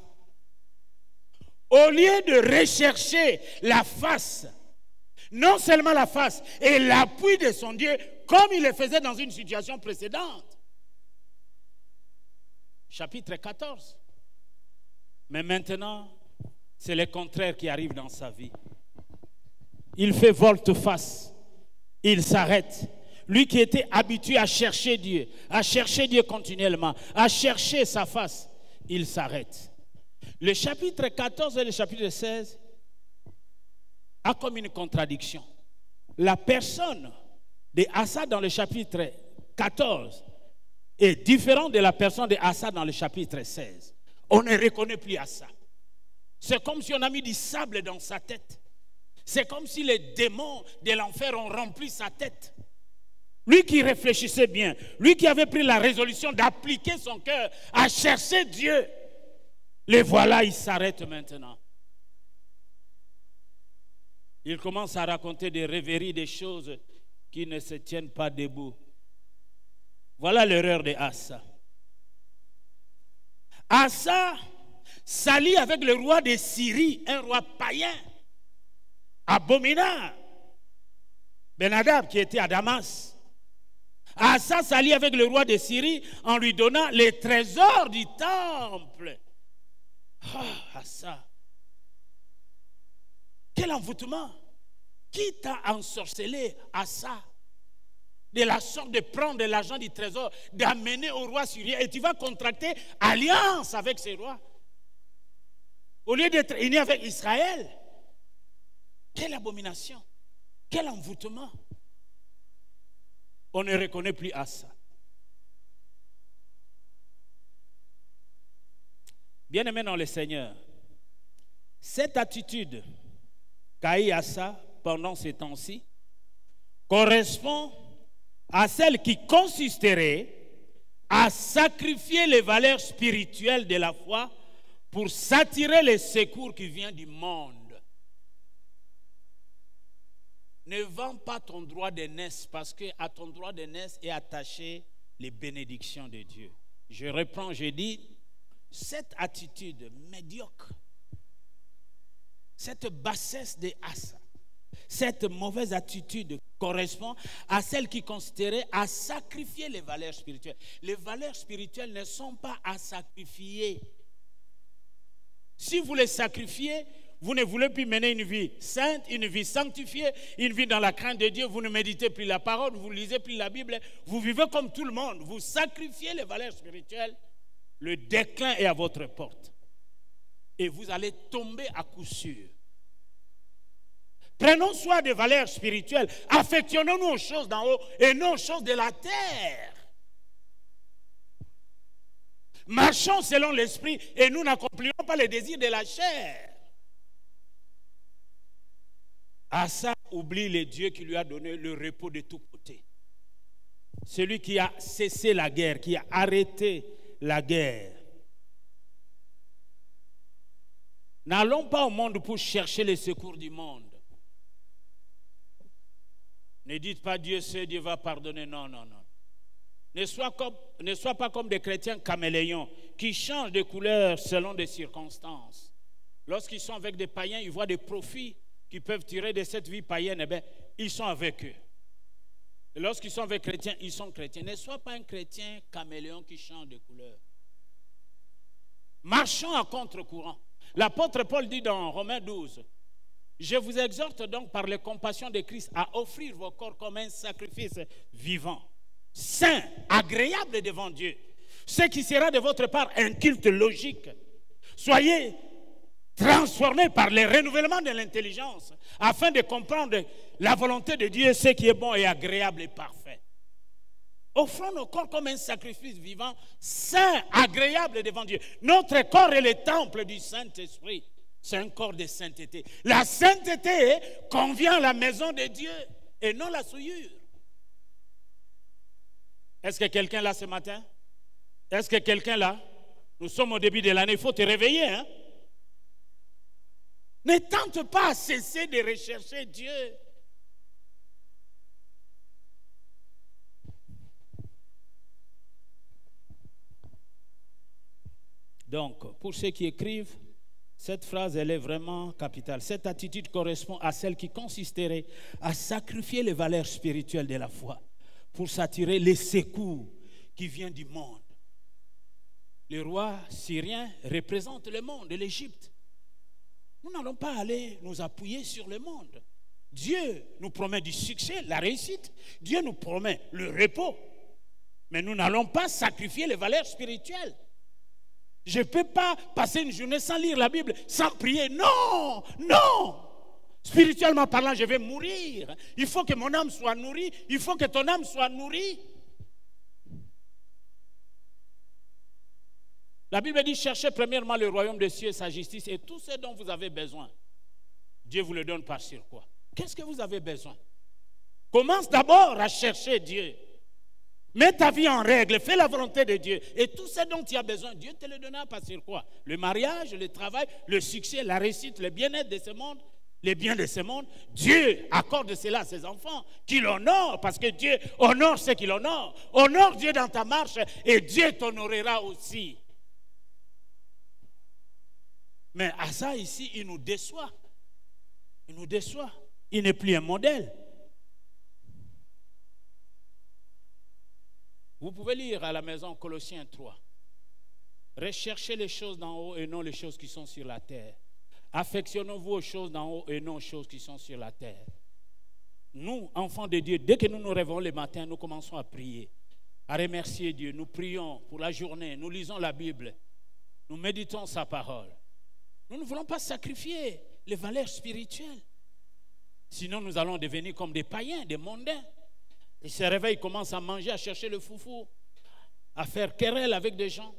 Au lieu de rechercher la face, non seulement la face et l'appui de son Dieu, comme il le faisait dans une situation précédente. Chapitre 14. Mais maintenant, c'est le contraire qui arrive dans sa vie. Il fait volte-face, il s'arrête. Lui qui était habitué à chercher Dieu continuellement, à chercher sa face, il s'arrête. Le chapitre 14 et le chapitre 16 a comme une contradiction. La personne de Asa dans le chapitre 14 est différente de la personne de Asa dans le chapitre 16. On ne reconnaît plus Asa. C'est comme si on a mis du sable dans sa tête. C'est comme si les démons de l'enfer ont rempli sa tête. Lui qui réfléchissait bien, lui qui avait pris la résolution d'appliquer son cœur à chercher Dieu, les voilà, il s'arrête maintenant. Il commence à raconter des rêveries, des choses qui ne se tiennent pas debout. Voilà l'erreur de Asa. Asa s'allie avec le roi de Syrie, un roi païen, abominable, Ben-Hadad qui était à Damas. Asa s'allie avec le roi de Syrie en lui donnant les trésors du temple. Asa, quel envoûtement! Qui t'a ensorcelé, Asa, de la sorte de prendre de l'argent du trésor, d'amener au roi syrien, et tu vas contracter alliance avec ces rois au lieu d'être unis avec Israël? Quelle abomination! Quel envoûtement! On ne reconnaît plus Asa. Bien-aimé dans le Seigneur, cette attitude qu'a eu Asa pendant ces temps-ci correspond à celle qui consisterait à sacrifier les valeurs spirituelles de la foi pour s'attirer les secours qui viennent du monde. Ne vends pas ton droit d'aînesse parce qu'à ton droit d'aînesse est attaché les bénédictions de Dieu. Je reprends, je dis, cette attitude médiocre, cette bassesse de Asa, cette mauvaise attitude correspond à celle qui consisterait à sacrifier les valeurs spirituelles. Les valeurs spirituelles ne sont pas à sacrifier. Si vous les sacrifiez, vous ne voulez plus mener une vie sainte, une vie sanctifiée, une vie dans la crainte de Dieu. Vous ne méditez plus la parole, vous ne lisez plus la Bible. Vous vivez comme tout le monde. Vous sacrifiez les valeurs spirituelles. Le déclin est à votre porte. Et vous allez tomber à coup sûr. Prenons soin des valeurs spirituelles. Affectionnons-nous aux choses d'en haut et non aux choses de la terre. Marchons selon l'esprit et nous n'accomplirons pas les désirs de la chair. Asa oublie le Dieu qui lui a donné le repos de tous côtés. Celui qui a cessé la guerre, qui a arrêté la guerre. N'allons pas au monde pour chercher les secours du monde. Ne dites pas Dieu sait, Dieu va pardonner. Non, non, non. Ne sois pas comme des chrétiens caméléons qui changent de couleur selon des circonstances. Lorsqu'ils sont avec des païens, ils voient des profits qu'ils peuvent tirer de cette vie païenne. Eh bien, ils sont avec eux. Et lorsqu'ils sont avec chrétiens, ils sont chrétiens. Ne sois pas un chrétien caméléon qui change de couleur. Marchons à contre-courant. L'apôtre Paul dit dans Romains 12, « Je vous exhorte donc par les compassions de Christ à offrir vos corps comme un sacrifice vivant, saint, agréable devant Dieu, ce qui sera de votre part un culte logique. Soyez transformés par le renouvellement de l'intelligence afin de comprendre la volonté de Dieu, ce qui est bon et agréable et parfait. Offrons nos corps comme un sacrifice vivant, saint, agréable devant Dieu. Notre corps est le temple du Saint-Esprit. C'est un corps de sainteté. La sainteté convient à la maison de Dieu et non la souillure. Est-ce que quelqu'un là ce matin? Est-ce que quelqu'un là? Nous sommes au début de l'année, il faut te réveiller. Hein? Ne tente pas à cesser de rechercher Dieu. Donc, pour ceux qui écrivent, cette phrase, elle est vraiment capitale. Cette attitude correspond à celle qui consisterait à sacrifier les valeurs spirituelles de la foi pour s'attirer les secours qui viennent du monde. Le roi syrien représente le monde, l'Égypte. Nous n'allons pas aller nous appuyer sur le monde. Dieu nous promet du succès, la réussite. Dieu nous promet le repos. Mais nous n'allons pas sacrifier les valeurs spirituelles. Je ne peux pas passer une journée sans lire la Bible, sans prier. Non, non. Spirituellement parlant, je vais mourir. Il faut que mon âme soit nourrie. Il faut que ton âme soit nourrie. La Bible dit, cherchez premièrement le royaume des cieux et sa justice et tout ce dont vous avez besoin. Dieu vous le donne par sur quoi? Qu'est-ce que vous avez besoin? Commence d'abord à chercher Dieu. Mets ta vie en règle, fais la volonté de Dieu. Et tout ce dont tu as besoin, Dieu te le donnera par sur quoi? Le mariage, le travail, le succès, la réussite, le bien-être de ce monde, les biens de ce monde. Dieu accorde cela à ses enfants, qu'il honore, parce que Dieu honore ceux qu'il honore. Honore Dieu dans ta marche et Dieu t'honorera aussi. Mais Asa ici, il nous déçoit. Il nous déçoit. Il n'est plus un modèle. Vous pouvez lire à la maison Colossiens 3. Recherchez les choses d'en haut et non les choses qui sont sur la terre. Affectionnez-vous aux choses d'en haut et non aux choses qui sont sur la terre. Nous, enfants de Dieu, dès que nous nous réveillons le matin, nous commençons à prier, à remercier Dieu. Nous prions pour la journée, nous lisons la Bible, nous méditons sa parole. Nous ne voulons pas sacrifier les valeurs spirituelles. Sinon, nous allons devenir comme des païens, des mondains. Ils se réveillent, ils commencent à manger, à chercher le foufou, à faire querelle avec des gens.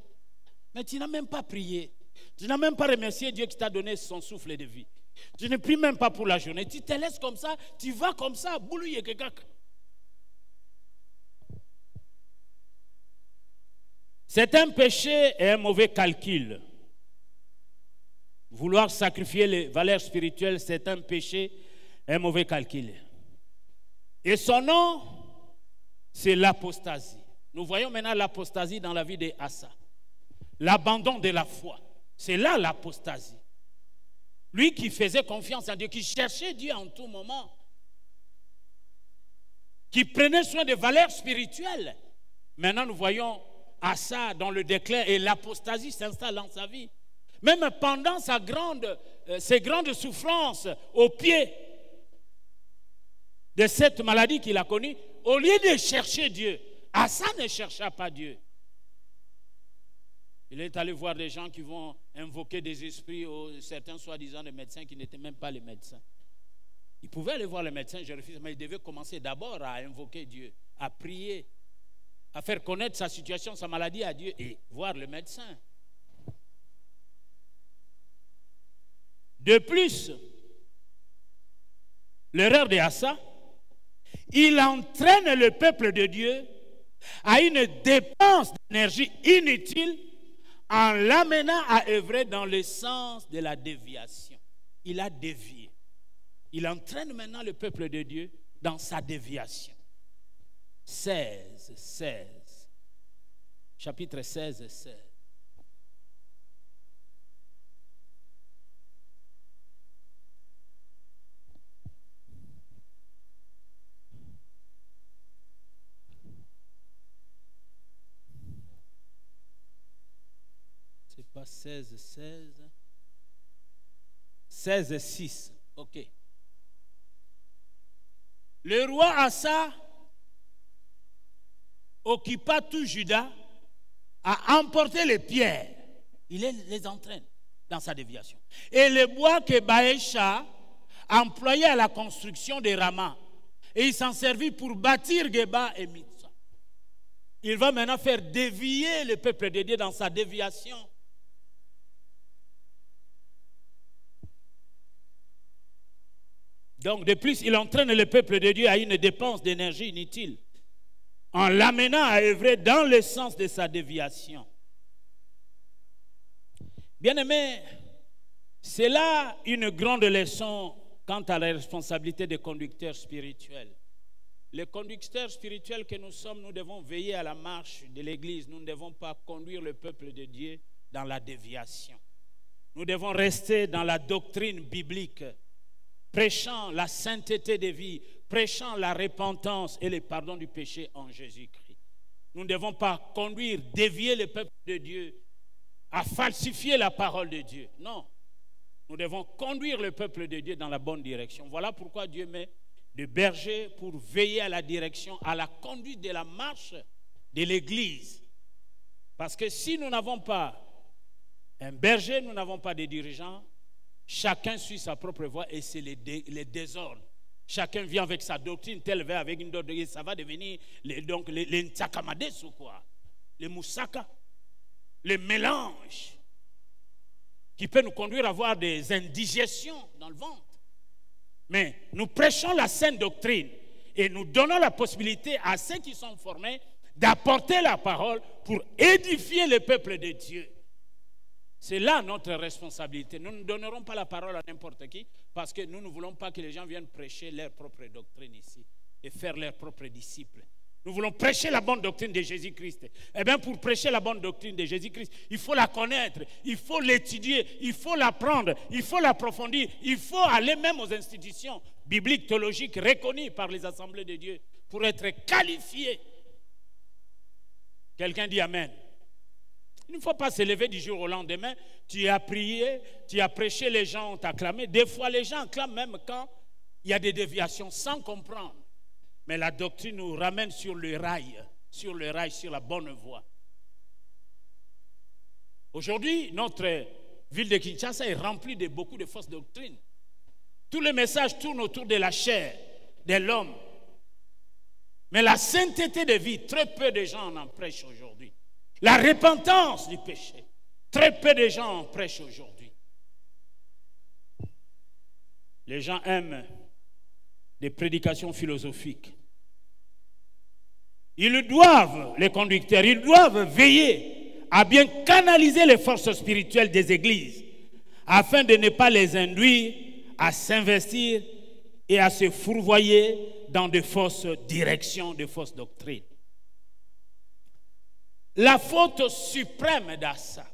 Mais tu n'as même pas prié. Tu n'as même pas remercié Dieu qui t'a donné son souffle de vie. Tu ne pries même pas pour la journée. Tu te laisses comme ça, tu vas comme ça, boulouiller quelqu'un. C'est un péché et un mauvais calcul. Vouloir sacrifier les valeurs spirituelles, c'est un péché et un mauvais calcul. Et son nom, c'est l'apostasie. Nous voyons maintenant l'apostasie dans la vie de Asa. L'abandon de la foi. C'est là l'apostasie. Lui qui faisait confiance en Dieu, qui cherchait Dieu en tout moment, qui prenait soin des valeurs spirituelles. Maintenant, nous voyons Asa dans le déclin et l'apostasie s'installe dans sa vie. Même pendant ses grandes souffrances au pied de cette maladie qu'il a connue, au lieu de chercher Dieu, Asa ne chercha pas Dieu. Il est allé voir des gens qui vont invoquer des esprits, certains soi-disant des médecins qui n'étaient même pas les médecins. Il pouvait aller voir les médecins, je refuse, mais il devait commencer d'abord à invoquer Dieu, à prier, à faire connaître sa situation, sa maladie à Dieu et voir le médecin. De plus, l'erreur de Asa, il entraîne le peuple de Dieu à une dépense d'énergie inutile en l'amenant à œuvrer dans le sens de la déviation. Il a dévié. Il entraîne maintenant le peuple de Dieu dans sa déviation. 16. Chapitre 16 et 16. Pas 16, 6. Ok. Le roi Asa occupa tout Juda, a emporté les pierres. Il les entraîne dans sa déviation. Et le bois que Baécha employait à la construction de Rama. Et il s'en servit pour bâtir Geba et Mitsa. Il va maintenant faire dévier le peuple de Dieu dans sa déviation. Donc, de plus, il entraîne le peuple de Dieu à une dépense d'énergie inutile en l'amenant à œuvrer dans le sens de sa déviation. Bien-aimés, c'est là une grande leçon quant à la responsabilité des conducteurs spirituels. Les conducteurs spirituels que nous sommes, nous devons veiller à la marche de l'Église. Nous ne devons pas conduire le peuple de Dieu dans la déviation. Nous devons rester dans la doctrine biblique, prêchant la sainteté des vies, prêchant la repentance et le pardon du péché en Jésus-Christ. Nous ne devons pas conduire, dévier le peuple de Dieu à falsifier la parole de Dieu. Non. Nous devons conduire le peuple de Dieu dans la bonne direction. Voilà pourquoi Dieu met des bergers pour veiller à la direction, à la conduite de la marche de l'Église. Parce que si nous n'avons pas un berger, nous n'avons pas de dirigeants, chacun suit sa propre voie et c'est les désordres. Chacun vient avec sa doctrine, tel va avec une doctrine, ça va devenir les Ntsakamades ou quoi, les Moussaka, les mélanges qui peuvent nous conduire à avoir des indigestions dans le ventre. Mais nous prêchons la saine doctrine et nous donnons la possibilité à ceux qui sont formés d'apporter la parole pour édifier le peuple de Dieu. C'est là notre responsabilité. Nous ne donnerons pas la parole à n'importe qui parce que nous ne voulons pas que les gens viennent prêcher leur propre doctrine ici et faire leurs propres disciples. Nous voulons prêcher la bonne doctrine de Jésus-Christ. Eh bien, pour prêcher la bonne doctrine de Jésus-Christ, il faut la connaître, il faut l'étudier, il faut l'apprendre, il faut l'approfondir, il faut aller même aux institutions bibliques, théologiques, reconnues par les assemblées de Dieu pour être qualifié. Quelqu'un dit Amen. Il ne faut pas se lever du jour au lendemain. Tu as prié, tu as prêché, les gens ont acclamé. Des fois, les gens acclament même quand il y a des déviations sans comprendre. Mais la doctrine nous ramène sur le rail, sur la bonne voie. Aujourd'hui, notre ville de Kinshasa est remplie de beaucoup de fausses doctrines. Tous les messages tournent autour de la chair, de l'homme. Mais la sainteté de vie, très peu de gens en prêchent aujourd'hui. La repentance du péché, très peu de gens en prêchent aujourd'hui. Les gens aiment des prédications philosophiques. Ils doivent, les conducteurs, ils doivent veiller à bien canaliser les forces spirituelles des églises afin de ne pas les induire à s'investir et à se fourvoyer dans de fausses directions, de fausses doctrines. La faute suprême d'Assa.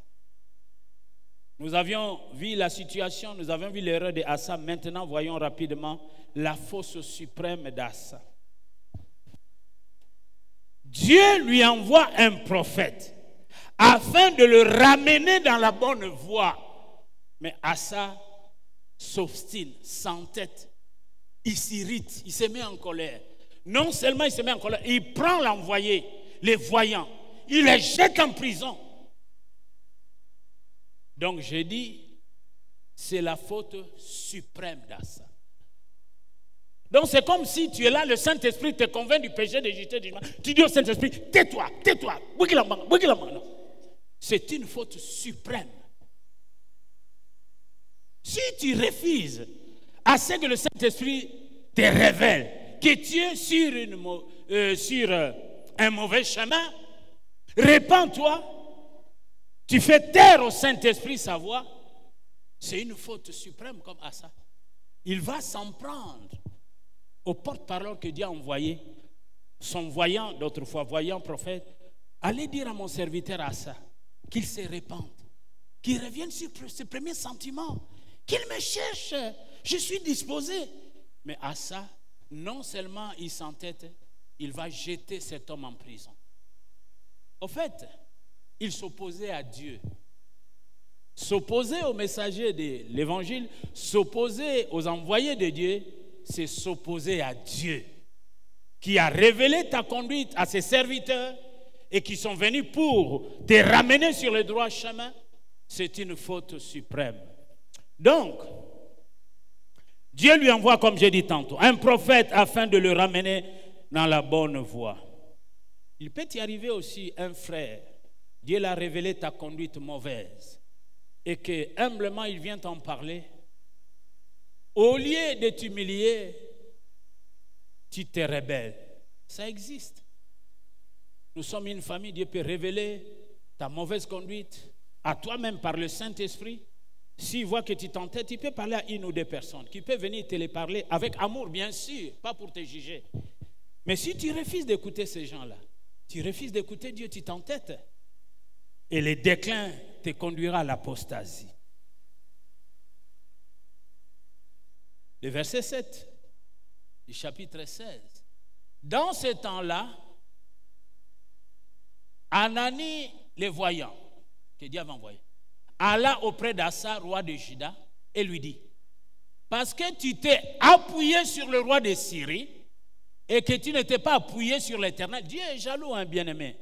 Nous avions vu la situation, nous avons vu l'erreur d'Assa. Maintenant, voyons rapidement la faute suprême d'Assa. Dieu lui envoie un prophète afin de le ramener dans la bonne voie. Mais Assa s'obstine, s'entête, il s'irrite, il se met en colère. Non seulement il se met en colère, il prend l'envoyé, les voyants, il les jette en prison. Donc j'ai dit, c'est la faute suprême d'Assa. Donc c'est comme si tu es là, le Saint-Esprit te convainc du péché, de jeter du mal. Tu dis au Saint-Esprit, tais-toi, tais-toi. C'est une faute suprême. Si tu refuses à ce que le Saint-Esprit te révèle que tu es sur un mauvais chemin, répands-toi, tu fais taire au Saint-Esprit sa voix, c'est une faute suprême comme Assa. Il va s'en prendre au porte-parole que Dieu a envoyé, son voyant, d'autrefois voyant prophète, allez dire à mon serviteur Assa qu'il se répande, qu'il revienne sur ses premiers sentiments, qu'il me cherche, je suis disposé. Mais Assa, non seulement il s'entête, il va jeter cet homme en prison. Au fait, il s'opposait à Dieu. S'opposer aux messagers de l'évangile, s'opposer aux envoyés de Dieu, c'est s'opposer à Dieu, qui a révélé ta conduite à ses serviteurs et qui sont venus pour te ramener sur le droit chemin. C'est une faute suprême. Donc, Dieu lui envoie, comme j'ai dit tantôt, un prophète afin de le ramener dans la bonne voie. Il peut y arriver aussi un frère, Dieu l'a révélé ta conduite mauvaise et que humblement il vient t'en parler. Au lieu de t'humilier, tu te rebelles. Ça existe. Nous sommes une famille, Dieu peut révéler ta mauvaise conduite à toi-même par le Saint-Esprit. S'il voit que tu t'entêtes, il peut parler à une ou deux personnes qui peuvent venir te les parler avec amour, bien sûr, pas pour te juger. Mais si tu refuses d'écouter ces gens-là, tu refuses d'écouter Dieu, tu t'entêtes. Et le déclin te conduira à l'apostasie. Le verset 7 du chapitre 16. Dans ce temps-là, Anani, le voyant, que Dieu avait envoyé, alla auprès d'Assa, roi de Juda, et lui dit, parce que tu t'es appuyé sur le roi de Syrie et que tu n'étais pas appuyé sur l'Éternel. Dieu est jaloux, hein, bien-aimé.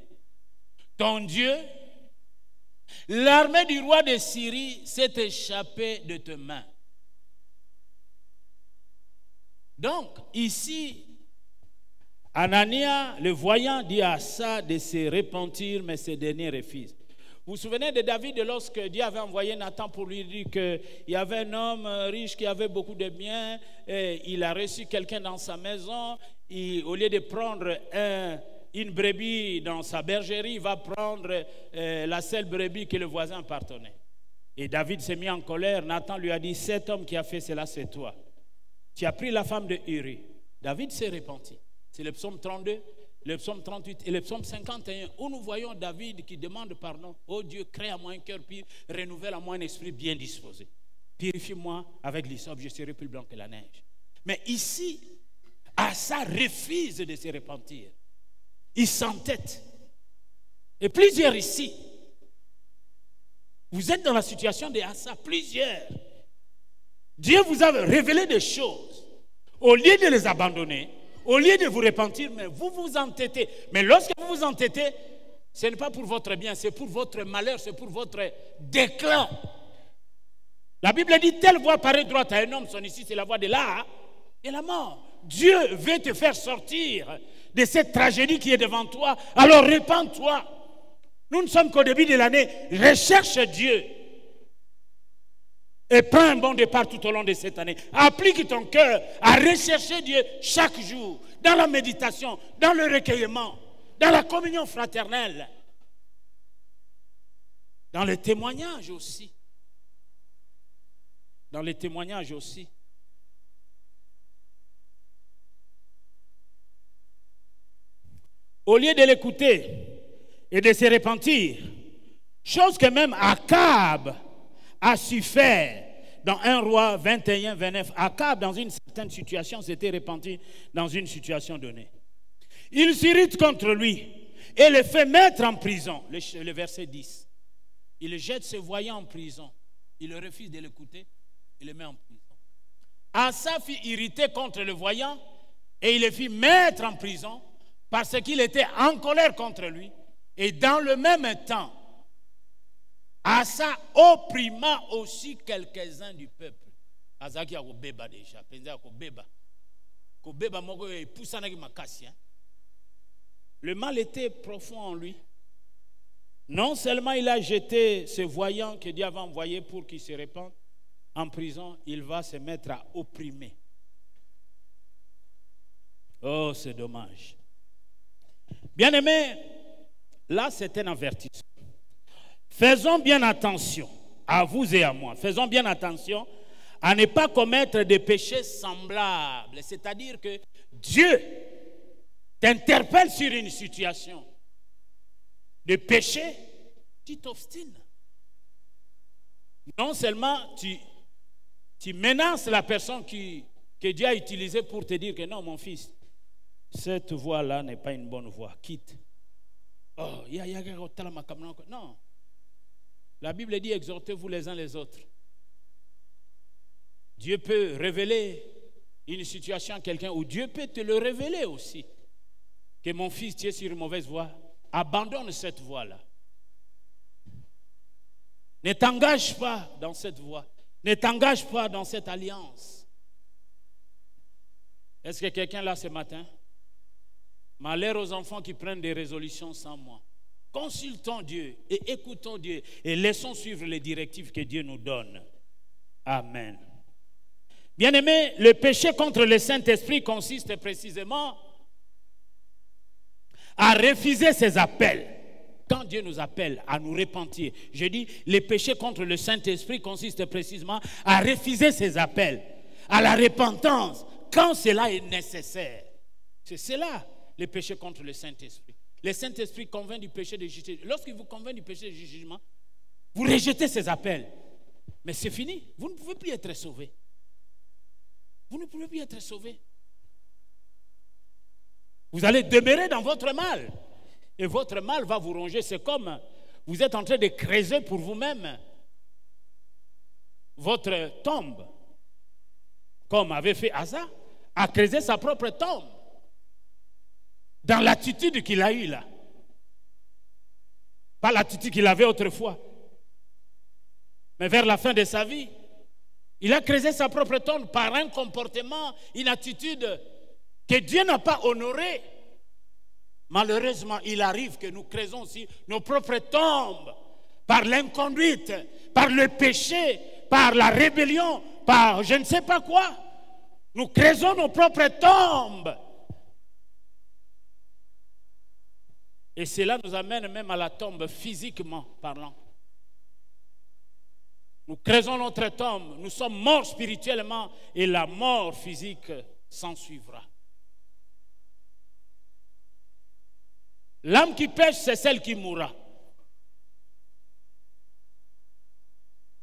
Ton Dieu, l'armée du roi de Syrie s'est échappée de tes mains. Donc, ici, Anania, le voyant, dit à Asa de se repentir, mais ce dernier refuse. Vous vous souvenez de David lorsque Dieu avait envoyé Nathan pour lui dire qu'il y avait un homme riche qui avait beaucoup de biens, et il a reçu quelqu'un dans sa maison, au lieu de prendre une brebis dans sa bergerie, il va prendre la seule brebis que le voisin appartenait. Et David s'est mis en colère. Nathan lui a dit, cet homme qui a fait cela, c'est toi. Tu as pris la femme de Uri. David s'est repenti. C'est le psaume 32, le psaume 38 et le psaume 51 où nous voyons David qui demande pardon. Oh Dieu, crée à moi un cœur pur, renouvelle à moi un esprit bien disposé. Purifie-moi avec l'hysope, je serai plus blanc que la neige. Mais ici, Asa refuse de se repentir. Il s'entête. Et plusieurs ici, vous êtes dans la situation de Asa, plusieurs. Dieu vous a révélé des choses. Au lieu de les abandonner, au lieu de vous repentir, mais vous vous entêtez. Mais lorsque vous vous entêtez, ce n'est pas pour votre bien, c'est pour votre malheur, c'est pour votre déclin. La Bible dit, telle voix paraît droite à un homme, son ici, c'est la voix de la et la mort. Dieu veut te faire sortir de cette tragédie qui est devant toi. Alors repens-toi. Nous ne sommes qu'au début de l'année. Recherche Dieu. Et prends un bon départ tout au long de cette année. Applique ton cœur à rechercher Dieu chaque jour, dans la méditation, dans le recueillement, dans la communion fraternelle, dans le témoignage aussi. Dans les témoignages aussi. Au lieu de l'écouter et de se repentir, chose que même Akab a su faire dans 1 Roi 21, 29. Akab, dans une certaine situation, s'était repenti dans une situation donnée. Il s'irrite contre lui et le fait mettre en prison. Le verset 10. Il jette ce voyant en prison. Il refuse de l'écouter. Il le met en prison. Asa fut irrité contre le voyant et il le fit mettre en prison parce qu'il était en colère contre lui. Et dans le même temps, Asa opprima aussi quelques-uns du peuple. Asa qui a beba déjà, penza ko beba. Ko beba moko e poussana ki makasi. Le mal était profond en lui. Non seulement il a jeté ce voyant que Dieu avait envoyé pour qu'il se répande en prison, il va se mettre à opprimer. Oh, c'est dommage. Bien-aimés, là c'est un avertissement. Faisons bien attention, à vous et à moi, faisons bien attention à ne pas commettre des péchés semblables. C'est-à-dire que Dieu t'interpelle sur une situation de péché, tu t'obstines. Non seulement tu menaces la personne que Dieu a utilisée pour te dire que non, mon fils, cette voie-là n'est pas une bonne voie, quitte. Oh, non. La Bible dit, exhortez-vous les uns les autres. Dieu peut révéler une situation à quelqu'un, ou Dieu peut te le révéler aussi. Que mon fils, tu es sur une mauvaise voie. Abandonne cette voie-là. Ne t'engage pas dans cette voie. Ne t'engage pas dans cette alliance. Est-ce que quelqu'un là ce matin? Malheur aux enfants qui prennent des résolutions sans moi. Consultons Dieu et écoutons Dieu et laissons suivre les directives que Dieu nous donne. Amen. Bien-aimés, le péché contre le Saint-Esprit consiste précisément à refuser ses appels. Quand Dieu nous appelle à nous repentir, je dis, le péché contre le Saint-Esprit consiste précisément à refuser ses appels, à la repentance, quand cela est nécessaire. C'est cela, le péché contre le Saint-Esprit. Le Saint-Esprit convainc du péché de jugement. Lorsqu'il vous convainc du péché de jugement, vous rejetez ses appels. Mais c'est fini. Vous ne pouvez plus être sauvé. Vous ne pouvez plus être sauvé. Vous allez demeurer dans votre mal. Et votre mal va vous ronger. C'est comme vous êtes en train de creuser pour vous-même votre tombe, comme avait fait Asa, a creusé sa propre tombe dans l'attitude qu'il a eue là. Pas l'attitude qu'il avait autrefois, mais vers la fin de sa vie, il a creusé sa propre tombe par un comportement, une attitude que Dieu n'a pas honorée. Malheureusement, il arrive que nous creusons aussi nos propres tombes par l'inconduite, par le péché, par la rébellion, par je ne sais pas quoi. Nous creusons nos propres tombes. Et cela nous amène même à la tombe physiquement parlant. Nous creusons notre tombe, nous sommes morts spirituellement et la mort physique s'en suivra. L'âme qui pêche, c'est celle qui mourra.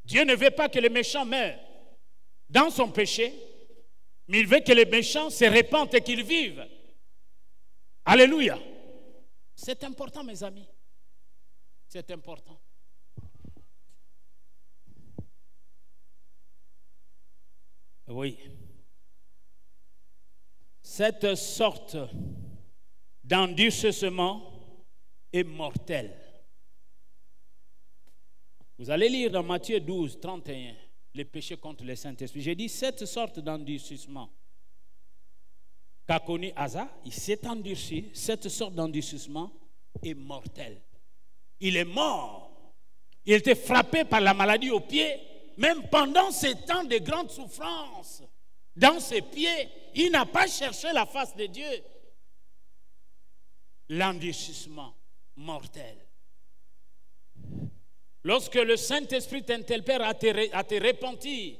Dieu ne veut pas que les méchants meurent dans son péché, mais il veut que les méchants se répandent et qu'ils vivent. Alléluia. C'est important, mes amis. C'est important. Oui. Cette sorte d'endurcissement est mortelle. Vous allez lire dans Matthieu 12, 31, les péchés contre le Saint-Esprit. J'ai dit cette sorte d'endurcissement qu'a connu Asa, il s'est endurci. Cette sorte d'endurcissement est mortel. Il est mort. Il était frappé par la maladie aux pieds. Même pendant ces temps de grande souffrance, dans ses pieds, il n'a pas cherché la face de Dieu. L'endurcissement mortel. Lorsque le Saint-Esprit t'interpelle à te repentir,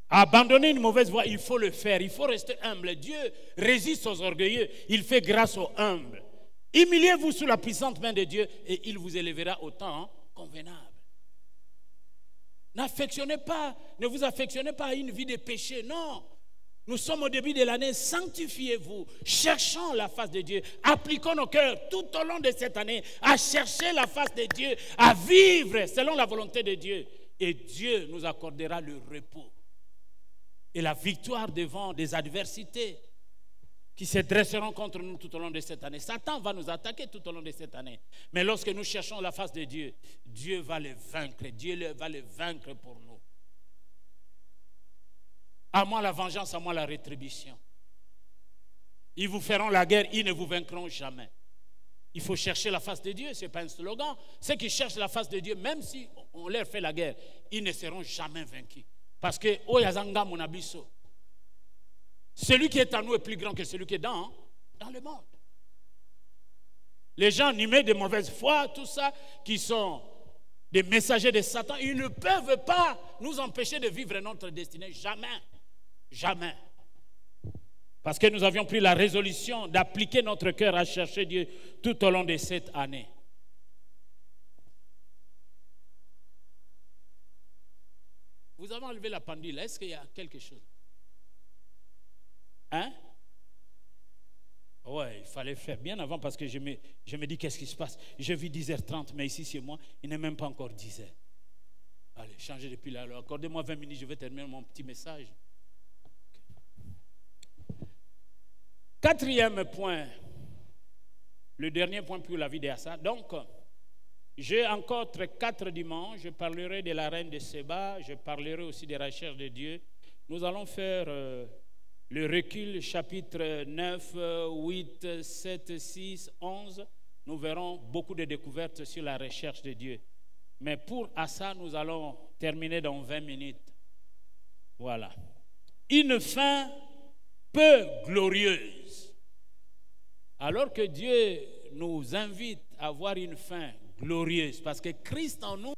à abandonner une mauvaise voie, il faut le faire. Il faut rester humble. Dieu résiste aux orgueilleux. Il fait grâce aux humbles. Humiliez-vous sous la puissante main de Dieu et il vous élèvera au temps convenable. N'affectionnez pas, ne vous affectionnez pas à une vie de péché, non. Nous sommes au début de l'année, sanctifiez-vous, cherchons la face de Dieu, appliquons nos cœurs tout au long de cette année à chercher la face de Dieu, à vivre selon la volonté de Dieu. Et Dieu nous accordera le repos et la victoire devant des adversités qui se dresseront contre nous tout au long de cette année. Satan va nous attaquer tout au long de cette année. Mais lorsque nous cherchons la face de Dieu, Dieu va les vaincre. Dieu va les vaincre pour nous. À moi la vengeance, à moi la rétribution. Ils vous feront la guerre, ils ne vous vaincront jamais. Il faut chercher la face de Dieu, ce n'est pas un slogan. Ceux qui cherchent la face de Dieu, même si on leur fait la guerre, ils ne seront jamais vaincus. Parce que, Oyazanga Monabiso, celui qui est en nous est plus grand que celui qui est dans le monde. Les gens animés de mauvaise foi, tout ça, qui sont des messagers de Satan, ils ne peuvent pas nous empêcher de vivre notre destinée. Jamais. Jamais. Parce que nous avions pris la résolution d'appliquer notre cœur à chercher Dieu tout au long de cette année. Vous avez enlevé la pendule. Est-ce qu'il y a quelque chose? Hein? Ouais, il fallait faire bien avant parce que je me dis qu'est-ce qui se passe. Je vis 10h30, mais ici chez moi, il n'est même pas encore 10h. Allez, changez depuis là. Alors, accordez-moi 20 minutes, je vais terminer mon petit message. Quatrième point, le dernier point pour la vie d'Asa. Donc, j'ai encore 4 dimanches. Je parlerai de la reine de Séba. Je parlerai aussi des recherches de Dieu. Nous allons faire le recul, chapitre 9, 8, 7, 6, 11. Nous verrons beaucoup de découvertes sur la recherche de Dieu. Mais pour Asa, nous allons terminer dans 20 minutes. Voilà. Une fin peu glorieuse. Alors que Dieu nous invite à avoir une fin glorieuse, parce que Christ en nous,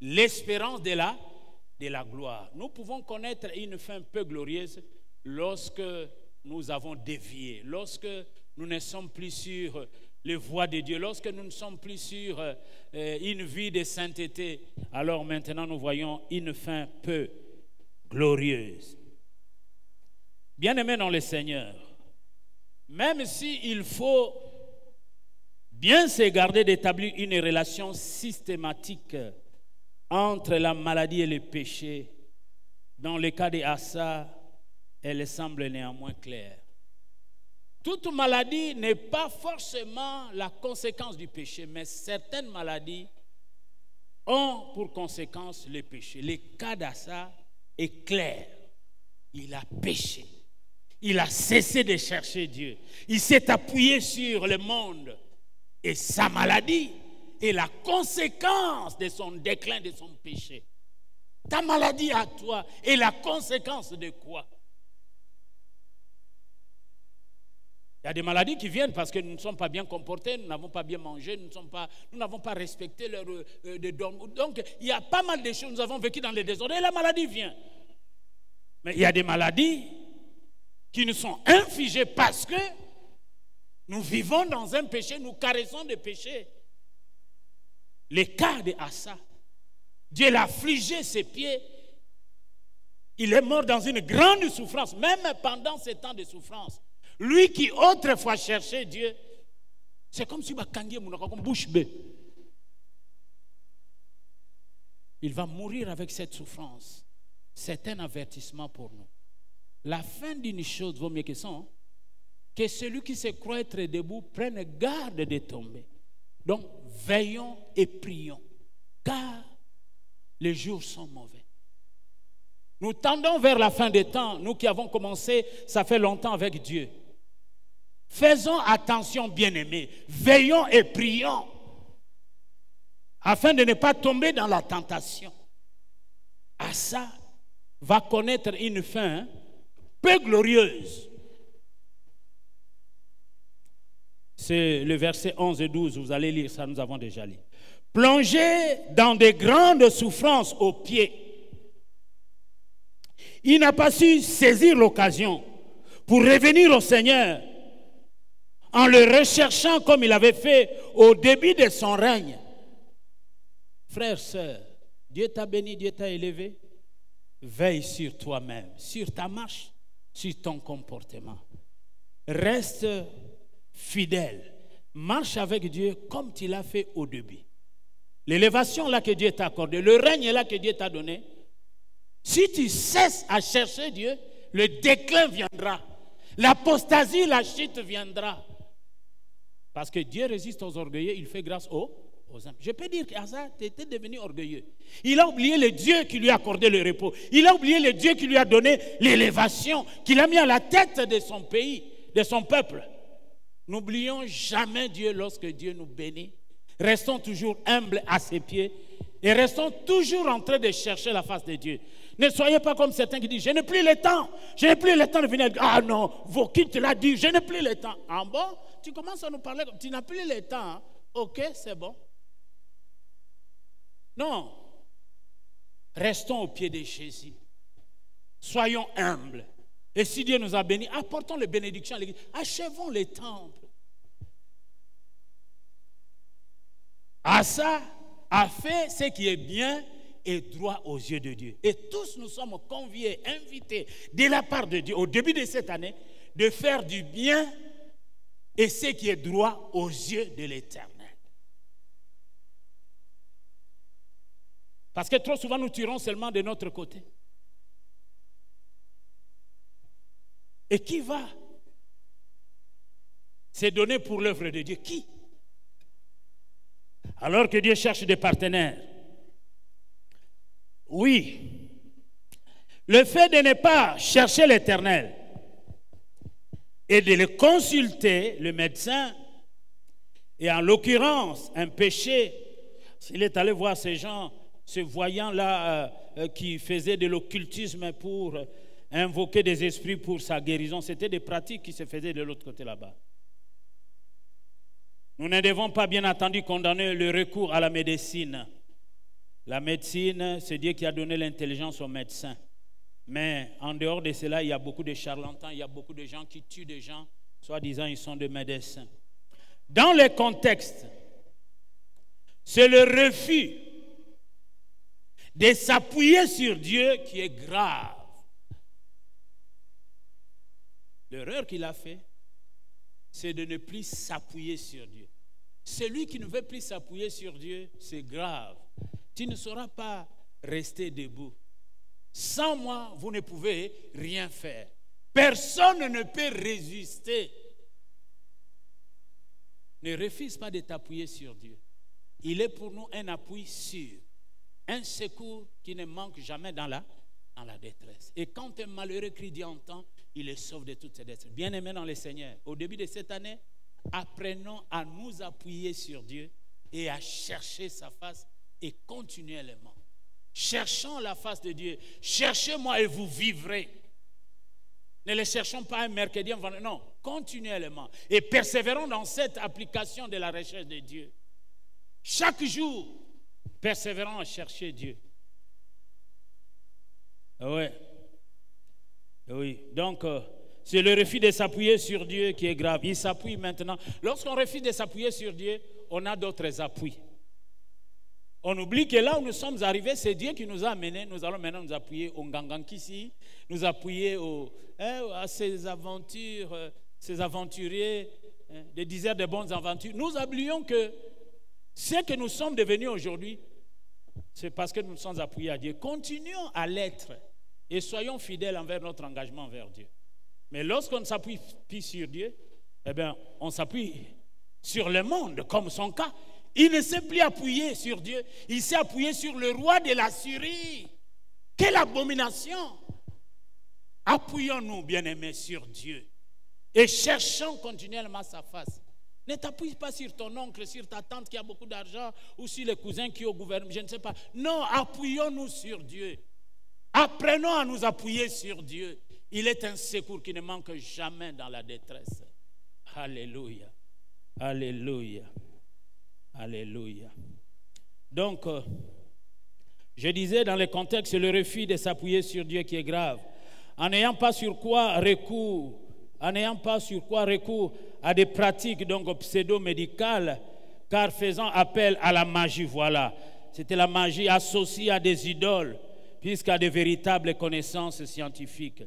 l'espérance de la gloire. Nous pouvons connaître une fin peu glorieuse lorsque nous avons dévié, lorsque nous ne sommes plus sur les voies de Dieu, lorsque nous ne sommes plus sur une vie de sainteté. Alors maintenant nous voyons une fin peu glorieuse. Bien-aimés dans le Seigneur, même s'il faut bien se garder d'établir une relation systématique entre la maladie et le péché, dans le cas d'Assa, elle semble néanmoins claire. Toute maladie n'est pas forcément la conséquence du péché, mais certaines maladies ont pour conséquence le péché. Le cas d'Assa est clair. Il a péché. Il a cessé de chercher Dieu. Il s'est appuyé sur le monde. Et sa maladie est la conséquence de son déclin, de son péché. Ta maladie à toi est la conséquence de quoi? Il y a des maladies qui viennent parce que nous ne sommes pas bien comportés, nous n'avons pas bien mangé, nous n'avons pas respecté leur dormir. Donc, il y a pas mal de choses, nous avons vécu dans les désordres et la maladie vient. Mais il y a des maladies qui nous sont infligées parce que nous vivons dans un péché, nous caressons des péchés. Le cas de Assa, Dieu l'a affligé ses pieds. Il est mort dans une grande souffrance, même pendant ces temps de souffrance. Lui qui autrefois cherchait Dieu, c'est comme si bouche bée. Il va mourir avec cette souffrance. C'est un avertissement pour nous. La fin d'une chose vaut mieux que ça. Hein? Que celui qui se croit être debout prenne garde de tomber. Donc, veillons et prions, car les jours sont mauvais. Nous tendons vers la fin des temps, nous qui avons commencé, ça fait longtemps avec Dieu. Faisons attention, bien-aimés, veillons et prions, afin de ne pas tomber dans la tentation. Assa va connaître une fin peu glorieuse. C'est le verset 11 et 12, vous allez lire ça, nous avons déjà lu. Plongé dans de grandes souffrances aux pieds, il n'a pas su saisir l'occasion pour revenir au Seigneur en le recherchant comme il avait fait au début de son règne. Frères, sœurs, Dieu t'a béni, Dieu t'a élevé. Veille sur toi-même, sur ta marche, sur ton comportement. Reste fidèle. Marche avec Dieu comme tu l'as fait au début. L'élévation là que Dieu t'a accordée, le règne là que Dieu t'a donné, si tu cesses à chercher Dieu, le déclin viendra. L'apostasie, la chute viendra. Parce que Dieu résiste aux orgueilleux, il fait grâce aux humbles. Je peux dire qu'Asa était devenu orgueilleux. Il a oublié le Dieu qui lui a accordé le repos. Il a oublié le Dieu qui lui a donné l'élévation, qu'il a mis à la tête de son pays, de son peuple. N'oublions jamais Dieu lorsque Dieu nous bénit. Restons toujours humbles à ses pieds et restons toujours en train de chercher la face de Dieu. Ne soyez pas comme certains qui disent, je n'ai plus le temps. Je n'ai plus le temps de venir. Ah non, vos qui te l'a dit, je n'ai plus le temps. Ah bon? Tu commences à nous parler comme tu n'as plus le temps. Hein? Ok, c'est bon. Non. Restons au pied de Jésus. Soyons humbles. Et si Dieu nous a bénis, apportons les bénédictions à l'église. Achevons les temples. Assa a fait ce qui est bien et droit aux yeux de Dieu. Et tous nous sommes conviés, invités de la part de Dieu, au début de cette année, de faire du bien et ce qui est droit aux yeux de l'Éternel. Parce que trop souvent, nous tirons seulement de notre côté. Et qui va se donner pour l'œuvre de Dieu? Qui? Alors que Dieu cherche des partenaires. Oui. Le fait de ne pas chercher l'Éternel et de le consulter, le médecin, et en l'occurrence, un péché, s'il est allé voir ces gens, ce voyant-là qui faisait de l'occultisme pour invoquer des esprits pour sa guérison, c'était des pratiques qui se faisaient de l'autre côté là-bas. Nous ne devons pas bien entendu condamner le recours à la médecine. La médecine, c'est Dieu qui a donné l'intelligence aux médecins. Mais en dehors de cela, il y a beaucoup de charlatans, il y a beaucoup de gens qui tuent des gens, soi-disant ils sont des médecins. Dans le contexte, c'est le refus de s'appuyer sur Dieu qui est grave. L'erreur qu'il a fait, c'est de ne plus s'appuyer sur Dieu. Celui qui ne veut plus s'appuyer sur Dieu, c'est grave. tu ne sauras pas rester debout. Sans moi, vous ne pouvez rien faire. Personne ne peut résister. Ne refuse pas de t'appuyer sur Dieu. Il est pour nous un appui sûr, un secours qui ne manque jamais dans la détresse. Et quand un malheureux crie Dieu entend, il est sauve de toutes ses détresses. Bien-aimés dans le Seigneur, au début de cette année, apprenons à nous appuyer sur Dieu et à chercher sa face et continuellement. Cherchons la face de Dieu. Cherchez-moi et vous vivrez. Ne les cherchons pas un mercredi, non, continuellement. Et persévérons dans cette application de la recherche de Dieu. Chaque jour, persévérons à chercher Dieu. Oui. Oui. Donc, c'est le refus de s'appuyer sur Dieu qui est grave. Il s'appuie maintenant. Lorsqu'on refuse de s'appuyer sur Dieu, on a d'autres appuis. On oublie que là où nous sommes arrivés, c'est Dieu qui nous a amenés. Nous allons maintenant nous appuyer au Ngangankisi, nous appuyer à ces aventures, ces aventuriers, des dizaines de bonnes aventures. Nous oublions que ce que nous sommes devenus aujourd'hui, c'est parce que nous nous sommes appuyés à Dieu. Continuons à l'être et soyons fidèles envers notre engagement envers Dieu. Mais lorsqu'on ne s'appuie plus sur Dieu, eh bien, on s'appuie sur le monde, comme son cas. Il ne s'est plus appuyé sur Dieu, il s'est appuyé sur le roi de l'Assyrie. Quelle abomination! Appuyons-nous, bien-aimés, sur Dieu et cherchons continuellement sa face. Ne t'appuie pas sur ton oncle, sur ta tante qui a beaucoup d'argent ou sur les cousins qui au gouvernement, je ne sais pas. Non, appuyons-nous sur Dieu. Apprenons à nous appuyer sur Dieu. Il est un secours qui ne manque jamais dans la détresse. Alléluia. Alléluia. Alléluia. Donc, je disais dans le contexte, c'est le refus de s'appuyer sur Dieu qui est grave. En n'ayant pas sur quoi recours à des pratiques donc pseudo-médicales, car faisant appel à la magie, voilà. C'était la magie associée à des idoles, puisqu'à des véritables connaissances scientifiques.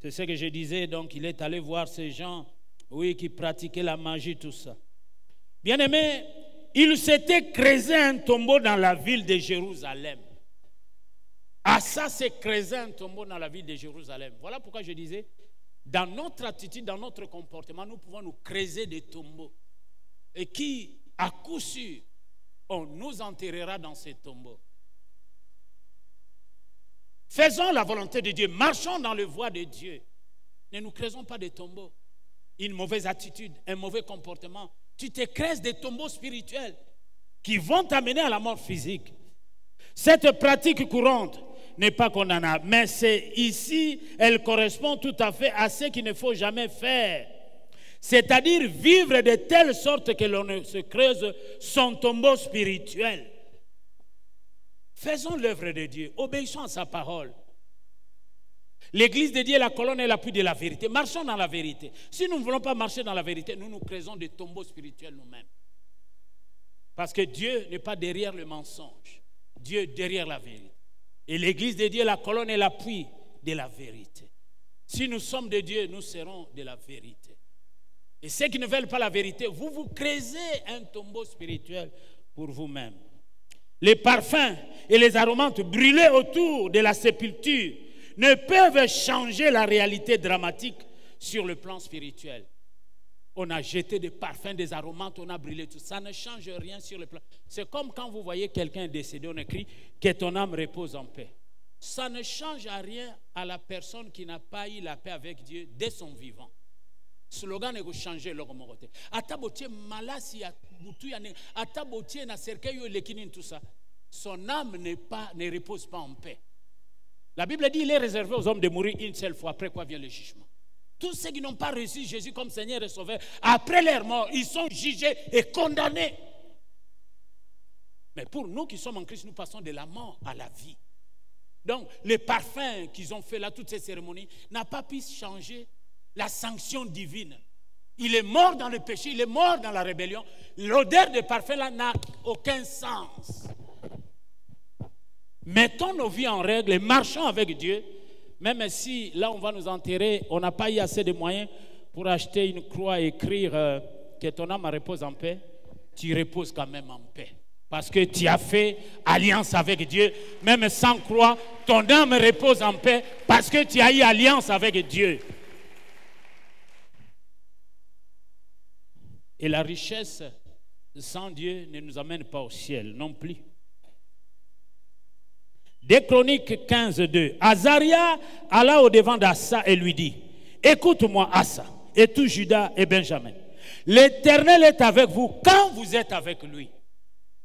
C'est ce que je disais, donc il est allé voir ces gens, oui, qui pratiquaient la magie, tout ça. Bien-aimés, il s'était creusé un tombeau dans la ville de Jérusalem. Ah, ça, c'est creuser un tombeau dans la ville de Jérusalem. Voilà pourquoi je disais, dans notre attitude, dans notre comportement, nous pouvons nous creuser des tombeaux. Et qui, à coup sûr, on nous enterrera dans ces tombeaux. Faisons la volonté de Dieu, marchons dans le voie de Dieu. Ne nous creusons pas des tombeaux. Une mauvaise attitude, un mauvais comportement. Tu te creuses des tombeaux spirituels qui vont t'amener à la mort physique. Cette pratique courante n'est pas condamnable, mais c'est ici, elle correspond tout à fait à ce qu'il ne faut jamais faire. C'est-à-dire vivre de telle sorte que l'on se creuse son tombeau spirituel. Faisons l'œuvre de Dieu, obéissons à sa parole. L'église de Dieu est la colonne et l'appui de la vérité. Marchons dans la vérité. Si nous ne voulons pas marcher dans la vérité, nous nous creusons des tombeaux spirituels nous-mêmes. Parce que Dieu n'est pas derrière le mensonge. Dieu est derrière la vérité. Et l'église de Dieu est la colonne et l'appui de la vérité. Si nous sommes de Dieu, nous serons de la vérité. Et ceux qui ne veulent pas la vérité, vous vous creusez un tombeau spirituel pour vous-même. Les parfums et les aromates brûlés autour de la sépulture ne peuvent changer la réalité dramatique sur le plan spirituel. On a jeté des parfums, des aromates, on a brûlé tout. Ça ne change rien sur le plan. C'est comme quand vous voyez quelqu'un décédé, on écrit que ton âme repose en paix. Ça ne change rien à la personne qui n'a pas eu la paix avec Dieu dès son vivant. Slogan est de changer leur moroté. Atabotie malasi mutuya ne atabotie na cercueil yo lekinin tout ça. Son âme ne repose pas en paix. La Bible dit il est réservé aux hommes de mourir une seule fois, après quoi vient le jugement. Tous ceux qui n'ont pas reçu Jésus comme Seigneur et Sauveur, après leur mort, ils sont jugés et condamnés. Mais pour nous qui sommes en Christ, nous passons de la mort à la vie. Donc, les parfums qu'ils ont fait là, toutes ces cérémonies, n'a pas pu changer la sanction divine. Il est mort dans le péché, il est mort dans la rébellion. L'odeur des parfums là n'a aucun sens. Mettons nos vies en règle et marchons avec Dieu. Même si là on va nous enterrer, on n'a pas eu assez de moyens pour acheter une croix et écrire que ton âme repose en paix, tu reposes quand même en paix. Parce que tu as fait alliance avec Dieu, même sans croire, ton âme repose en paix parce que tu as eu alliance avec Dieu. Et la richesse sans Dieu ne nous amène pas au ciel non plus. Des Chroniques 15, 2. Azaria alla au-devant d'Assa et lui dit, écoute-moi Assa, et tout Judas et Benjamin. L'Éternel est avec vous quand vous êtes avec lui.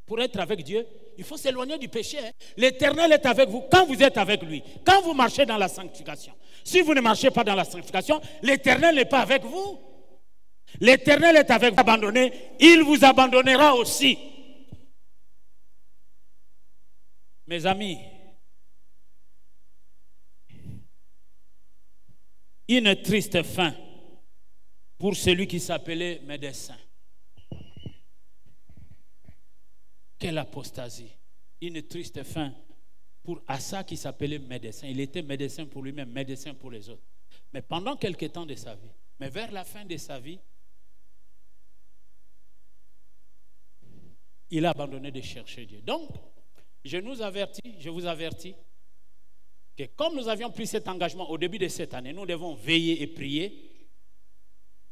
Pour être avec Dieu, il faut s'éloigner du péché. Hein. L'Éternel est avec vous quand vous êtes avec lui. Quand vous marchez dans la sanctification. Si vous ne marchez pas dans la sanctification, l'Éternel n'est pas avec vous. L'Éternel est avec vous. Abandonné, il vous abandonnera aussi. Mes amis, une triste fin pour celui qui s'appelait médecin. Quelle apostasie. Une triste fin pour Assa qui s'appelait médecin. Il était médecin pour lui-même, médecin pour les autres. Mais pendant quelques temps de sa vie, mais vers la fin de sa vie, il a abandonné de chercher Dieu. Donc, je vous avertis, que comme nous avions pris cet engagement au début de cette année, nous devons veiller et prier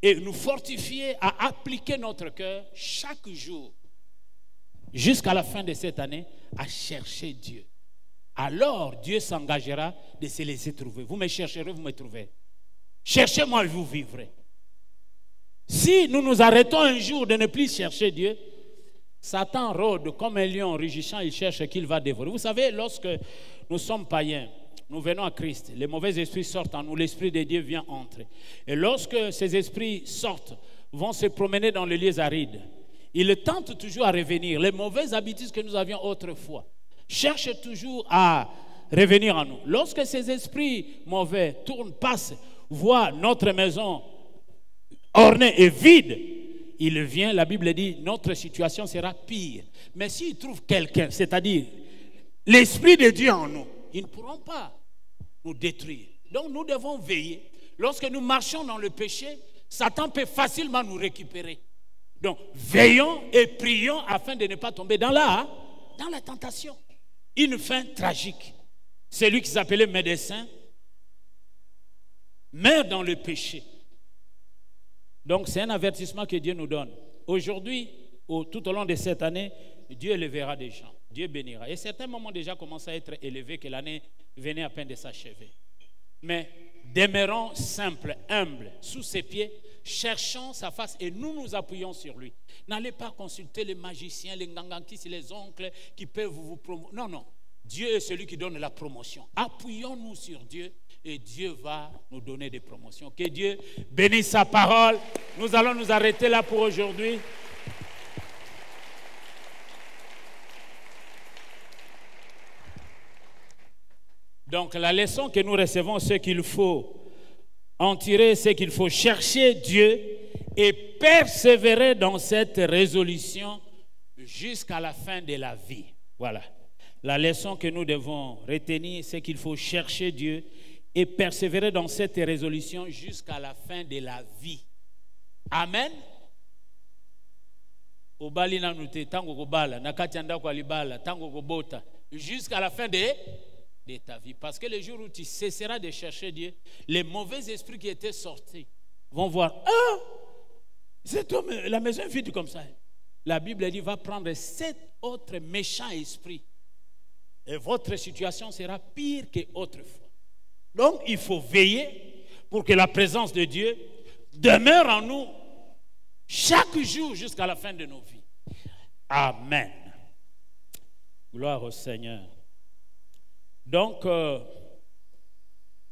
et nous fortifier à appliquer notre cœur chaque jour jusqu'à la fin de cette année à chercher Dieu. Alors Dieu s'engagera de se laisser trouver. Vous me chercherez, vous me trouverez. Cherchez-moi et vous vivrez. Si nous nous arrêtons un jour de ne plus chercher Dieu, Satan rôde comme un lion rugissant, il cherche qu'il va dévorer. Vous savez, lorsque nous sommes païens, nous venons à Christ, les mauvais esprits sortent en nous, l'Esprit de Dieu vient entrer. Et lorsque ces esprits sortent, vont se promener dans les lieux arides, ils tentent toujours à revenir. Les mauvaises habitudes que nous avions autrefois cherchent toujours à revenir en nous. Lorsque ces esprits mauvais tournent, passent, voient notre maison ornée et vide, il vient, la Bible dit, notre situation sera pire. Mais s'ils trouvent quelqu'un, c'est-à-dire l'Esprit de Dieu en nous, ils ne pourront pas nous détruire. Donc nous devons veiller. Lorsque nous marchons dans le péché, Satan peut facilement nous récupérer. Donc veillons et prions afin de ne pas tomber dans la tentation. Une fin tragique. Celui qui s'appelait médecin meurt dans le péché. Donc c'est un avertissement que Dieu nous donne. Aujourd'hui, tout au long de cette année, Dieu élèvera des gens. Dieu bénira. Et certains moments déjà commencent à être élevés, que l'année venait à peine de s'achever. Mais demeurons simples, humbles, sous ses pieds, cherchons sa face et nous nous appuyons sur lui. N'allez pas consulter les magiciens, les ngangakis, les oncles qui peuvent vous promouvoir. Non, non. Dieu est celui qui donne la promotion. Appuyons-nous sur Dieu et Dieu va nous donner des promotions. Que Dieu bénisse sa parole. Nous allons nous arrêter là pour aujourd'hui. Donc la leçon que nous recevons, c'est qu'il faut en tirer, c'est qu'il faut chercher Dieu et persévérer dans cette résolution jusqu'à la fin de la vie. Voilà. La leçon que nous devons retenir, c'est qu'il faut chercher Dieu et persévérer dans cette résolution jusqu'à la fin de la vie. Amen. Jusqu'à la fin de ta vie. Parce que le jour où tu cesseras de chercher Dieu, les mauvais esprits qui étaient sortis vont voir, ah, cet homme, la maison est vide comme ça. La Bible dit, va prendre 7 autres méchants esprits. Et votre situation sera pire qu'autrefois. Donc, il faut veiller pour que la présence de Dieu demeure en nous chaque jour jusqu'à la fin de nos vies. Amen. Gloire au Seigneur. Donc,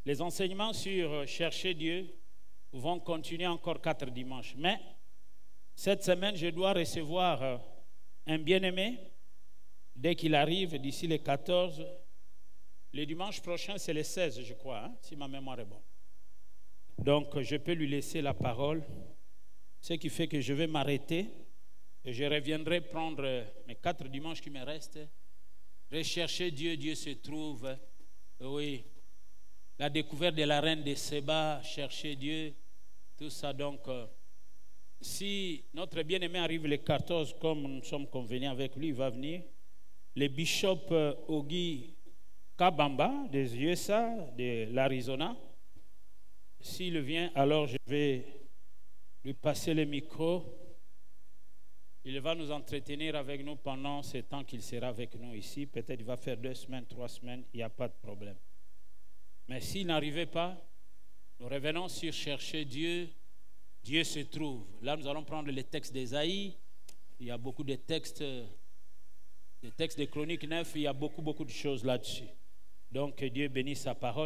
les enseignements sur chercher Dieu vont continuer encore 4 dimanches. Mais cette semaine, je dois recevoir un bien-aimé. Dès qu'il arrive, d'ici les 14, le dimanche prochain, c'est le 16, je crois, hein, si ma mémoire est bonne. Donc, je peux lui laisser la parole, ce qui fait que je vais m'arrêter et je reviendrai prendre mes 4 dimanches qui me restent. Rechercher Dieu, Dieu se trouve. Oui, la découverte de la reine de Séba, chercher Dieu, tout ça. Donc, si notre bien-aimé arrive le 14, comme nous sommes convenus avec lui, il va venir. Le bishop Ogi Kabamba des USA, de l'Arizona. S'il vient, alors je vais lui passer le micro. Il va nous entretenir avec nous pendant ce temps qu'il sera avec nous ici. Peut-être il va faire 2 semaines, 3 semaines, il n'y a pas de problème. Mais s'il n'arrivait pas, nous revenons sur chercher Dieu. Dieu se trouve. Là, nous allons prendre les textes d'Ésaïe. Il y a beaucoup de textes des Chroniques 9. Il y a beaucoup de choses là-dessus. Donc, que Dieu bénisse sa parole.